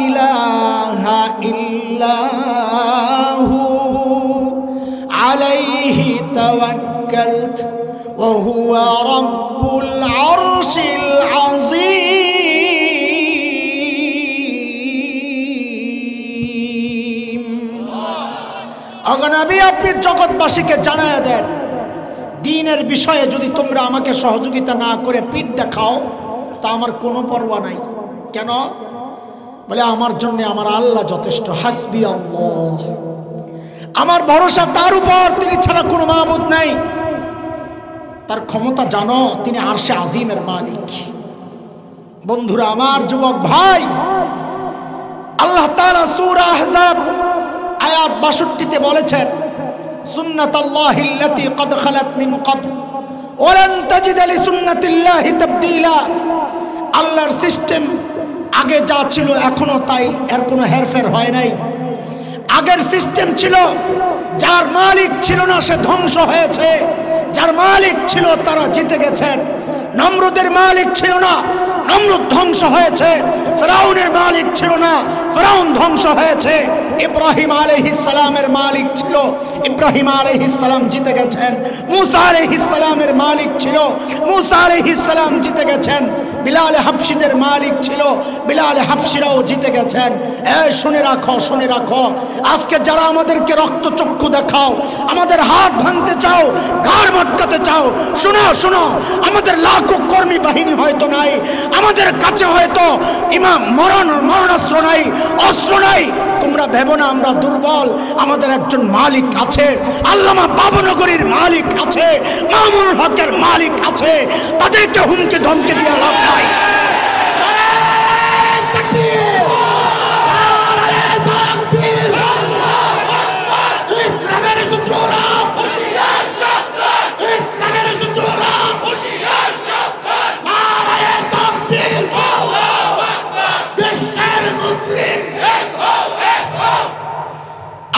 ইলাহা ইল্লাহু আলাইহি তাওয়াক্কালতু ওয়া হুয়া রাব্বুল আরশিল আযীম। নবী, আপনি জগৎবাসীকে জানায়া দেন, দ্বীনের বিষয়ে যদি তোমরা আমাকে সহযোগিতা না করে পিঠ দেখাও তা আমার কোনো পরোয়া নাই। কেন? বলে আমার জন্য আমার আল্লাহ যথেষ্ট। হাসবি আল্লাহ, আমার ভরসা তার উপর, তিনি ছাড়া কোনো মাবুদ নাই। তার ক্ষমতা জানো, তিনি আরশে আজিমের মালিক। বন্ধুরা আমার, যুবক ভাই, আল্লাহ তাআলা সূরা আহজাব আয়াত ৬২-তে বলেছেন, সুন্নাতাল্লাহিল্লাতী ক্বাদ খালাত মিন ক্বাবল ওয়া লান তাজিদা লিসুন্নাতিল্লাহি তাবদীলা। আল্লাহর সিস্টেম আগে যা ছিল এখনো তাই, এর কোনো হেরফের হয় নাই। আগের সিস্টেম ছিল, যার মালিক ছিল না সে ধ্বংস হয়েছে, যার মালিক ছিল তারা জিতে গেছেন। নমরুদের মালিক ছিল না, নমরুদ ধ্বংস হয়েছে। ফিরাউনের মালিক ছিল না, ফিরাউন ধ্বংস হয়েছে। ইব্রাহিম আলাইহিস সালামের মালিক ছিল, ইব্রাহিম আলাইহিস সালাম জিতে গেছেন। মুসা আলাইহিস সালামের মালিক ছিল, মুসা আলাইহিস সালাম জিতে গেছেন। বিলাল হাবশীদের মালিক ছিল, বিলাল হাবশীরাও জিতে গেছেন। শুনে রাখো, শুনে রাখো, আজকে যারা আমাদেরকে রক্তচক্ষু দেখাও, আমাদের হাত ভাঙতে চাও, ঘাড় মটকাতে চাও, শোনো শোনো, আমাদের লাখো কর্মী বাহিনী হয়তো নাই, আমাদের কাছে হয়তো মরণাস্ত্র নাই, অস্ত্র নাই। তোমরা ভেবো না আমরা দুর্বল, আমাদের একজন মালিক আছে, আল্লামা বাবুনগরীর মালিক আছে, মামুনুল হকের মালিক আছে। তাদেরকে হুমকি ধমকি দিয়ে লাভ নাই।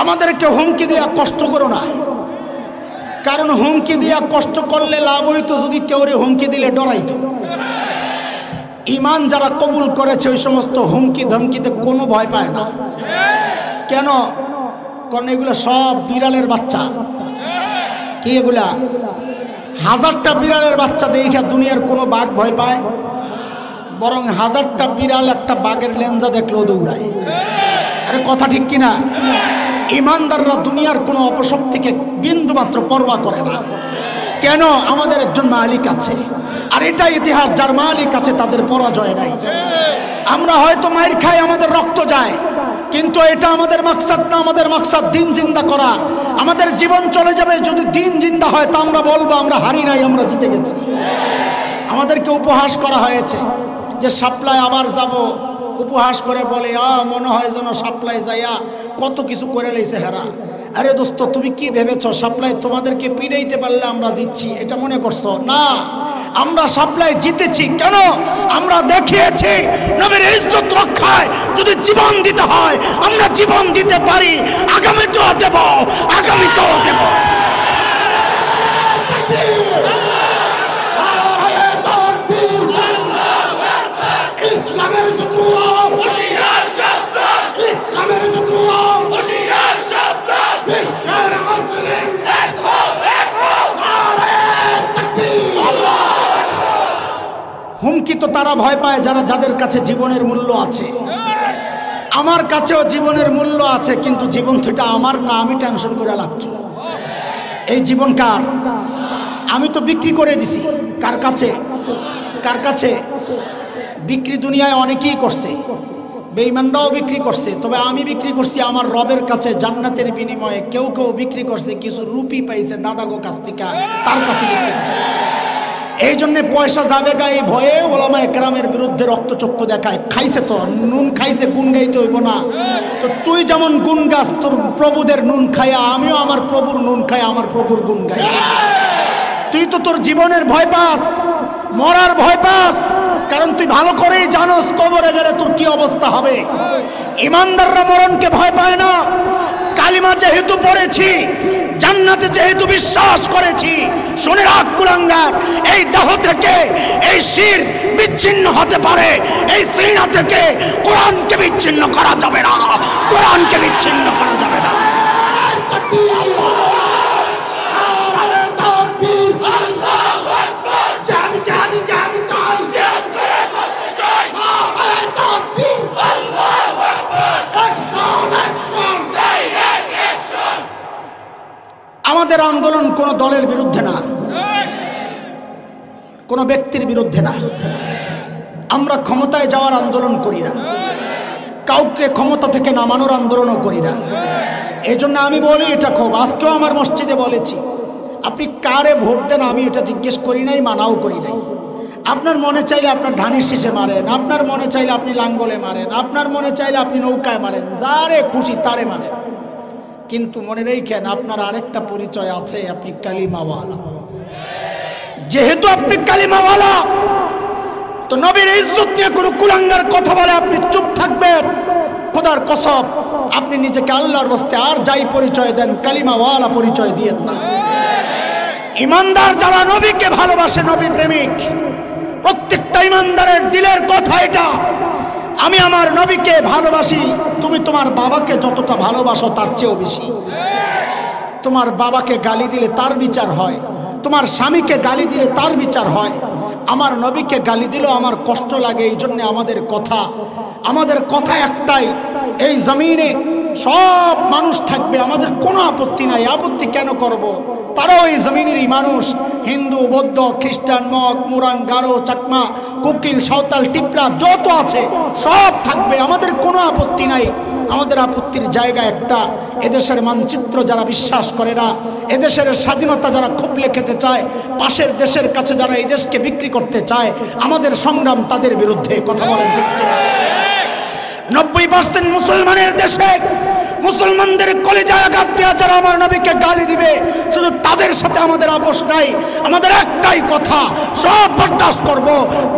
আমাদেরকে হুমকি দিয়া কষ্ট করো না, কারণ হুমকি দিয়া কষ্ট করলে লাভ হইতো যদি কেউ হুমকি দিলে ডরাইতো। ঈমান যারা কবুল করেছে ওই সমস্ত হুমকি ধমকিতে কোনো ভয় পায় না। কেন? কারণ এগুলো সব বিড়ালের বাচ্চা। কি এগুলা? হাজারটা বিড়ালের বাচ্চা দেখে দুনিয়ার কোনো বাঘ ভয় পায়? বরং হাজারটা বিড়াল একটা বাঘের লেঞ্জা দেখলেও দৌড়ায়। আরে কথা ঠিক কিনা? ঈমানদাররা দুনিয়ার কোনো অপশক্তিকে বিন্দুমাত্র পরোয়া করে না। কেন? আমাদের একজন মালিক আছে, আর এটা ইতিহাস, যার মালিক আছে তাদের পরাজয় নাই। আমরা হয়তো মাইর খাই, আমাদের রক্ত যায়, কিন্তু এটা আমাদের মাকসাদ না। আমাদের মাকসাদ দিন জিন্দা করা। আমাদের জীবন চলে যাবে, যদি দিন জিন্দা হয় তা আমরা বলবো আমরা হারি নাই, আমরা জিতে গেছি। আমাদেরকে উপহাস করা হয়েছে যে সাপ্লাই আবার যাব, উপহাস করে বলে মনে হয় যেন সাপ্লাই যাইয়া কত কিছু করে লাইছে হেরা। আরে দোস্ত, তুমি কি ভেবেছ সাপ্লাই তোমাদেরকে পিড়াইতে পারলে আমরা জিতছি এটা মনে করছো? না, আমরা সাপ্লাই জিতেছি। কেন? আমরা দেখিয়েছি নবীর ইজ্জত রক্ষায় যদি জীবন দিতে হয় আমরা জীবন দিতে পারি। আগামীতেও দেব, আগামীতেও দেব। হুমকি তো তারা ভয় পায় যারা, যাদের কাছে জীবনের মূল্য আছে। আমার কাছেও জীবনের মূল্য আছে, কিন্তু জীবন তো এটা আমার না, আমি টেনশন করে লাভ কি? এই জীবন কার? আমি তো বিক্রি করে দিছি। কার কাছে? কার কাছে? বিক্রি দুনিয়ায় অনেকেই করছে, বেঈমানরাও বিক্রি করছে, তবে আমি বিক্রি করছি আমার রবের কাছে জান্নাতের বিনিময়ে। কেউ কেউ বিক্রি করছে, কিছু রুপি পাইছে দাদাগো কাছ থেকে, তার কাছে বিক্রি করছে। এই জন্যে পয়সা যাবে গায়ে ভয়ে ওলামা একরামের বিরুদ্ধে রক্তচক্ষু দেখায়। খাইছে তো নুন খাইছে, গুণ গাইতে হইব না? তো তুই যেমন গুণ গাছ তোর প্রভুদের নুন খাইয়া, আমিও আমার প্রভুর নুন খাই, আমার প্রভুর গুণ গাই। তুই তো তোর জীবনের ভয় পাস, মরার ভয় পাস, কারণ তুই ভালো করেই জানোস কবরে গেলে তোর কি অবস্থা হবে। ঈমানদাররা মরণকে ভয় পায় না। কালিমা যেহেতু পড়েছি, জান্নাতে যেহেতু বিশ্বাস করেছি, শুনে রাখ কুলাঙ্গার, এই দেহ থেকে এই শির বিচ্ছিন্ন হতে পারে, এই সিনা থেকে কোরআনকে বিচ্ছিন্ন করা যাবে না, কোরআনকে বিচ্ছিন্ন করা যাবে না। আমাদের আন্দোলন কোন দলের বিরুদ্ধে না, কোন ব্যক্তির বিরুদ্ধে না। আমরা ক্ষমতায় যাওয়ার আন্দোলন করি না, কাউকে ক্ষমতা থেকে নামানোর আন্দোলনও করি না। এই জন্য আমি বলি, এটা খুব আজকেও আমার মসজিদে বলেছি, আপনি কারে ভোট দেন আমি এটা জিজ্ঞেস করি নাই, মানাও করি নাই। আপনার মনে চাইলে আপনার ধানের শীষে মারেন, আপনার মনে চাইলে আপনি লাঙ্গলে মারেন, আপনার মনে চাইলে আপনি নৌকায় মারেন, যারে খুশি তারে মারেন। কিন্তু মনে রেখেন আপনার আরেকটা পরিচয় আছে, আপনি কালিমাওয়ালা। যেহেতু আপনি কালিমাওয়ালা, তো নবীর ইজ্জত নিয়ে কোনো কুলাঙ্গার কথা বলে আপনি চুপ থাকবেন। খোদার কসম, আপনি নিজেকে আল্লাহর রাস্তায় আর যাই পরিচয় দেন, কালিমাওয়ালা পরিচয় দিয়েন না। ইমানদার যারা নবীকে ভালোবাসে, নবী প্রেমিক, প্রত্যেকটা ইমানদারের দিলের কথা এটা, আমি আমার নবীকে ভালোবাসি। তুমি তোমার বাবাকে যতটা ভালোবাসো তার চেয়েও বেশি। তোমার বাবাকে গালি দিলে তার বিচার হয়, তোমার স্বামীকে গালি দিলে তার বিচার হয়। আমার নবীকে গালি দিলেও আমার কষ্ট লাগে। এই জন্য আমাদের কথা একটাই, এই জমিনে সব মানুষ থাকবে, আমাদের কোনো আপত্তি নাই। আপত্তি কেন করব? তারাও এই জমিনেরই মানুষ। হিন্দু, বৌদ্ধ, খ্রিস্টান, মগ, মুরাং, গারো, চাকমা, কোকিল, সাঁওতাল, টিপরা যত আছে সব থাকবে, আমাদের কোনো আপত্তি নাই। আমাদের আপত্তির জায়গা একটা, এদেশের মানচিত্র যারা বিশ্বাস করে না, এদেশের স্বাধীনতা যারা খুবলে খেতে চায়, পাশের দেশের কাছে যারা এই দেশকে বিক্রি করতে চায়, আমাদের সংগ্রাম তাদের বিরুদ্ধে। কথা বলেন ঠিক কিনা? 90% মুসলমানের দেশে মুসলমানদের কলিজায় আঘাত দেওয়া যারা আমার নবীকে গালি দিবে, শুধু তাদের সাথে আমাদের আপোষ নাই। আমাদের একটাই কথা, সব বরদাস্ত করব,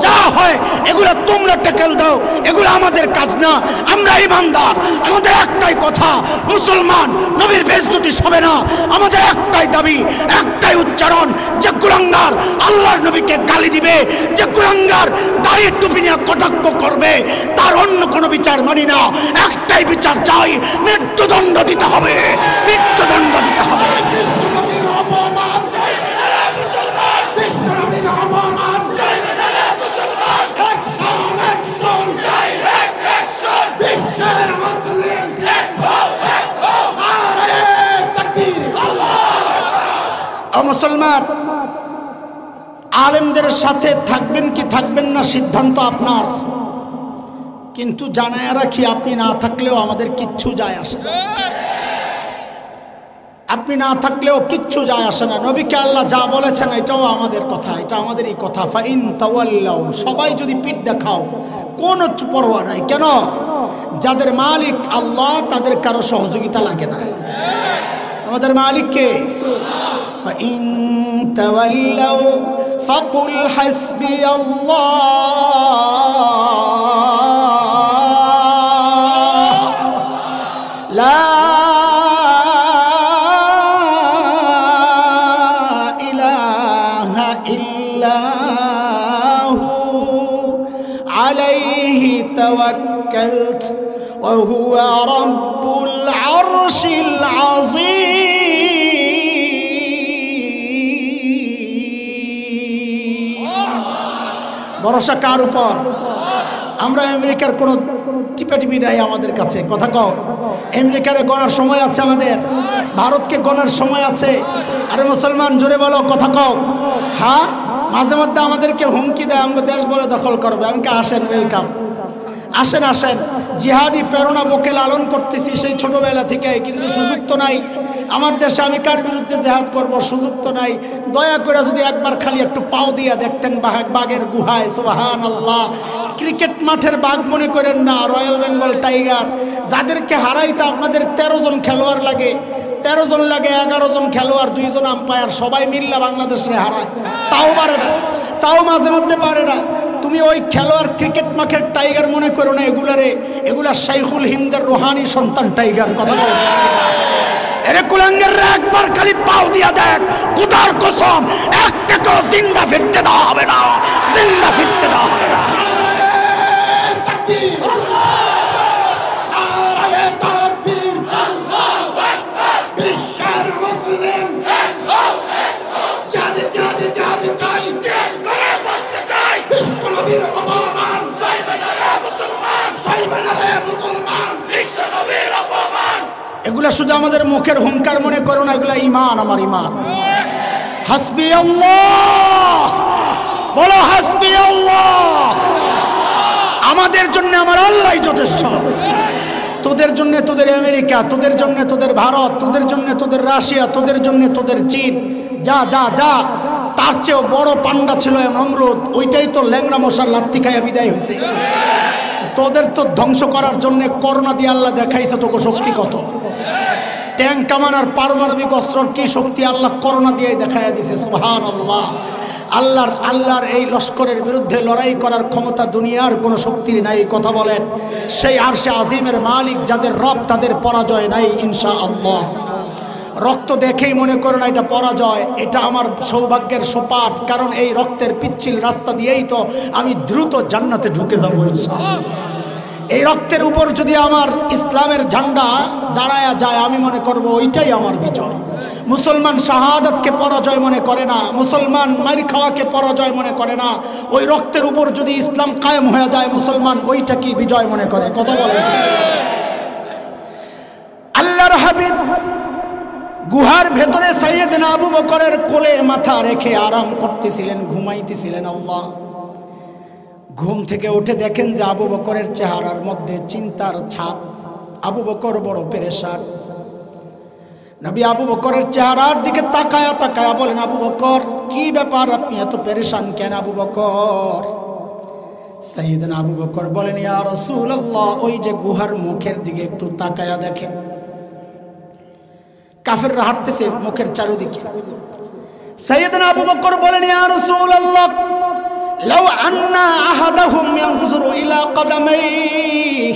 যা হয় এগুলো তোমরা টেকেল দাও, এগুলো আমাদের কাজ না। আমরা ইমানদার, আমাদের একটাই কথা, মুসলমান নবীর বেইজ্জতি হবে না। আমাদের একটাই দাবি, একটাই উচ্চারণ, যে কুলাঙ্গার আল্লাহর নবীকে গালি দিবে, যে কুলাঙ্গার দাড়ি টুপি নিয়ে কটাক্ষ করবে, তার অন্য কোনো বিচার মানি না। একটাই বিচার চাই, মৃত্যুদণ্ড দিতে হবে, মৃত্যুদণ্ড দিতে হবে। মুসলমান আলেমদের সাথে থাকবেন কি থাকবেন না সিদ্ধান্ত আপনার, কিন্তু জানায় রাখি, আপনি না থাকলেও আমাদের কিচ্ছু যায় আসে না। আপনি না থাকলেও কিচ্ছু যায় আসে না। নবীকে আল্লাহ যা বলেছেন এটাও আমাদের কথা, এটা আমাদেরই কথা। ফাইন তাওয়াল্লাউ, সবাই যদি পিঠ দেখাও, কোনো পরোয়া নাই। কেন? যাদের মালিক আল্লাহ, তাদের কারো সহযোগিতা লাগে না। আমাদের মালিক কে? ফাইন তাওয়াল্লাউ ফাকুল হাসবিয়াল্লাহ লা ইলাহা ইল্লাহু আলাইহি তাওয়াক্কালতু ওয়া হুয়া রাব্বুল আরশিল আযীম। ভরসা কার উপর? আমরা আমেরিকার কোনো টিপাটিপি নাই আমাদের কাছে। কথা কও, আমেরিকারে গণার সময় আছে আমাদের, ভারতকে গণার সময় আছে। আরে মুসলমান জোরে বলো, কথা কও। হ্যাঁ, মাঝে মধ্যে আমাদেরকে হুমকি দেয়, আমাকে দেশ বলে দখল করবে। আমাকে আসেন, ওয়েলকাম, আসেন আসেন। জিহাদি প্রেরণা বুকে লালন করতেছি সেই ছোটবেলা থেকে, কিন্তু সুযোগ তো নাই আমার দেশে। আমি কার বিরুদ্ধে জেহাদ করব? সুযোগ তো নাই। দয়া করে যদি একবার খালি একটু পাও দিয়া দেখতেন বাঘের গুহায়, সুবহানাল্লাহ। ক্রিকেট মাঠের বাঘ মনে করেন না, রয়্যাল বেঙ্গল টাইগার, যাদেরকে হারাইতে আপনাদের 13 জন খেলোয়াড় লাগে, 13 জন লাগে, 11 জন খেলোয়াড়, 2 জন আম্পায়ার, সবাই মিল্লা বাংলাদেশে হারায়। তাও পারে না, তাও মাঝে মধ্যে পারে না। তুমি ওই খেলোয়াড় ক্রিকেট মাঠের টাইগার মনে করো না, এগুলা শাইখুল হিন্দের রুহানি সন্তান টাইগার। কথা বলছে এরে কুলাঙ্গাররা, একবার খালি পাও দিয়া দেখ, খোদার কসম একটা তো জিন্দা ফিরতে দেওয়া হবে না, জিন্দা ফিরতে দেওয়া হবে না। এগুলা শুধু আমাদের মুখের হুঙ্কার মনে করো না, এগুলা ঈমান, আমার ঈমান। হাসবি আল্লাহ, বলো হাসবি আল্লাহ। আমাদের জন্য আমার আল্লাহই যথেষ্ট। তোদের জন্য তোদের আমেরিকা, তোদের জন্য তোদের ভারত, তোদের জন্য তোদের রাশিয়া, তোদের জন্য তোদের চীন, যা যা যা। তার চেয়েও বড় পান্ডা ছিল নমরুদ, ওইটাই তো ল্যাংড়া মশার লাত্তি খাইয়া বিদায় হয়েছে। তোদের তো ধ্বংস করার জন্য করোনা দিয়ে আল্লাহ দেখাইছে তোকে শক্তি কত। ট্যাঙ্ক কামান আর পারমাণবিক অস্ত্রর কি শক্তি আল্লাহ করোনা দিয়ে দেখাইয়া দিছে। সুবহানাল্লাহ। আল্লাহর এই লস্করের বিরুদ্ধে লড়াই করার ক্ষমতা দুনিয়ার কোনো শক্তির নাই। কথা বলেন, সেই আরশে আজিমের মালিক যাদের রব তাদের পরাজয় নাই ইনশাআল্লাহ। রক্ত দেখেই মনে করো না এটা পরাজয়, এটা আমার সৌভাগ্যের সোপাট, কারণ এই রক্তের পিচ্ছিল রাস্তা দিয়েই তো আমি দ্রুত জান্নাতে ঢুকে যাবো ইনশাআল্লাহ। এই রক্তের উপর যদি আমার ইসলামের ঝান্ডা দাঁড়ায়া যায় আমি মনে করব ওইটাই আমার বিজয়। মুসলমান শাহাদাতকে পরাজয় মনে করে না, মুসলমান মার খাওয়াকে পরাজয় মনে করে না। ওই রক্তের উপর যদি ইসলাম কায়েম হয়ে যায় মুসলমান ওইটা কি বিজয় মনে করে। কথা বলেন। আল্লাহর হাবিব গুহার ভেতরে সাইয়েদনা আবু বকরের কোলে মাথা রেখে আরাম করতেছিলেন, ঘুমাইতেছিলেন। আল্লাহ ঘুম থেকে উঠে দেখেন যে আবু বকরের চেহারার মধ্যে চিন্তার ছাপ। আবু বকর বড় পেরেশান। নবী আবু বকরের চেহারার দিকে তাকায়া তাকায়া বলেন, আবু বকর কি ব্যাপার, আপনি এত পেরেশান কেন আবু বকর? সাইয়েদনা আবু বকর বলেন, ইয়া রাসূলুল্লাহ, ওই যে গুহার মুখের দিকে একটু তাকায়া দেখেন, কাফেররা হাঁটতেছে মুখের চারদিকে। সাইয়েদনা আবু বকর বলেন, ইয়া রাসূলুল্লাহ, লাউ আন্না আহাদাহুম ইয়ানজুরু ইলা কদামাইহি,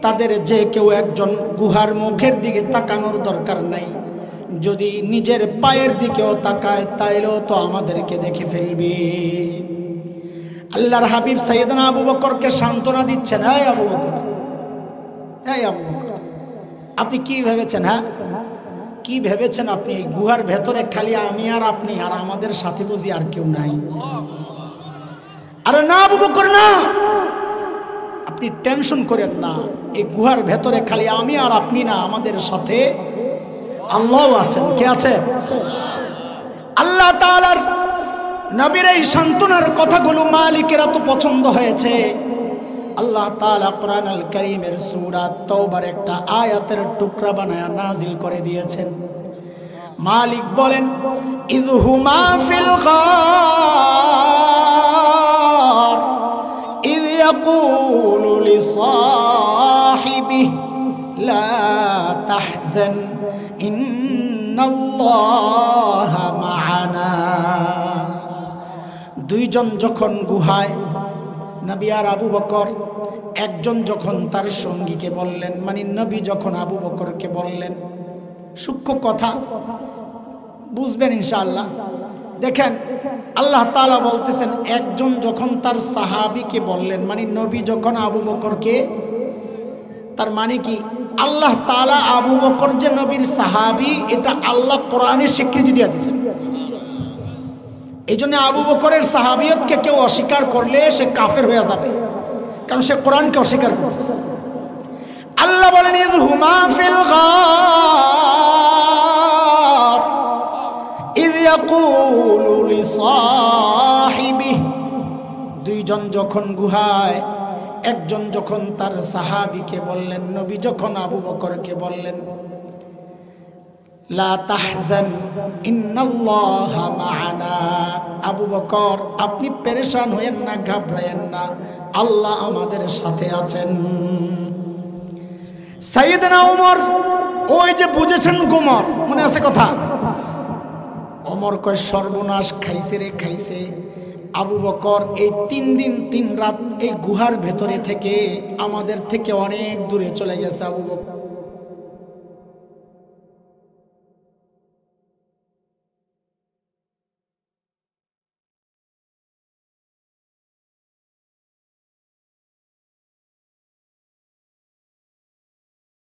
তাদের যে কেউ একজন গুহার মুখের দিকে তাকানোর দরকার নাই, যদি নিজের পায়ের দিকেও তাকায় তাইলেও তো আমাদেরকে দেখে ফেলবে। আল্লাহর হাবিব সাইয়েদনা আবু বকরকে সান্ত্বনা দিচ্ছেন, এই আবু বকর, এই আবু বকর, আপনি কি ভেবেছেন? হ্যাঁ, কি ভেবেছেন আপনি? এই গুহার ভেতরে খালি আমি আর আপনি, আর আমাদের সাথে বুঝি আর কেউ নাই? আরে না আবু বকর না, আপনি টেনশন করেন না, এই গুহার ভেতরে খালি আমি আর আপনি না, আমাদের সাথে আল্লাহ আছেন। কে আছেন? আল্লাহ তাআলার নবীর এই সান্ত্বনার কথাগুলো মালিকের এত পছন্দ হয়েছে। আল্লাহ তাআলা কোরআন আল কারীমের সূরা তাওবার একটা আয়াতের টুকরা বানায়া নাজিল করে দিয়েছেন। মালিক বলেন, ইযহুমা ফিল গার ইয ইয়াকুলু লিসাহিবিহি লা তাহজান ইন্নাল্লাহা মা'ানা। দুইজন যখন গুহায়, নবী আর আবু বকর, একজন যখন তার সঙ্গীকে বললেন, মানে নবী যখন আবু বকরকে বললেন, সূক্ষ্ম কথা বুঝবেন ইনশাআল্লাহ। দেখেন আল্লাহ তাআলা বলতেছেন, একজন যখন তার সাহাবীকে বললেন, মানে নবী যখন আবু বকরকে, তার মানে কি আল্লাহ তাআলা আবু বকর যে নবীর সাহাবী এটা আল্লাহ কোরআনে স্বীকৃতি দিয়ে দিয়েছেন। এই জন্য আবু বকরের সাহাবিয়তকে কেউ অস্বীকার করলে সে কাফের হয়ে যাবে, কারণ সে কোরআনকে অস্বীকার করতেছে। আল্লাহ বলেন, ইযহুমা ফিল গার ইয ইয়াকুলু লিসাহিবিহি, দুইজন যখন গুহায়, একজন যখন তার সাহাবীকে বললেন, নবী যখন আবু বকরকে বললেন, লা তাহজান ইন্নাল্লাহা মা'ানা, আবু বকর আপনি পেরেশান হয়েন না, ঘাবড়ায়েন না, আল্লাহ আমাদের সাথে আছেন। সাইয়েদনা ওমর, ওই যে বুঝেছেন গোমর, মনে আছে কথা? ওমর কয় সর্বনাশ, খাইছে রে খাইছে। আবু বকর এই 3 দিন 3 রাত এই গুহার ভেতরে থেকে আমাদের থেকে অনেক দূরে চলে গেছে। আবু বকর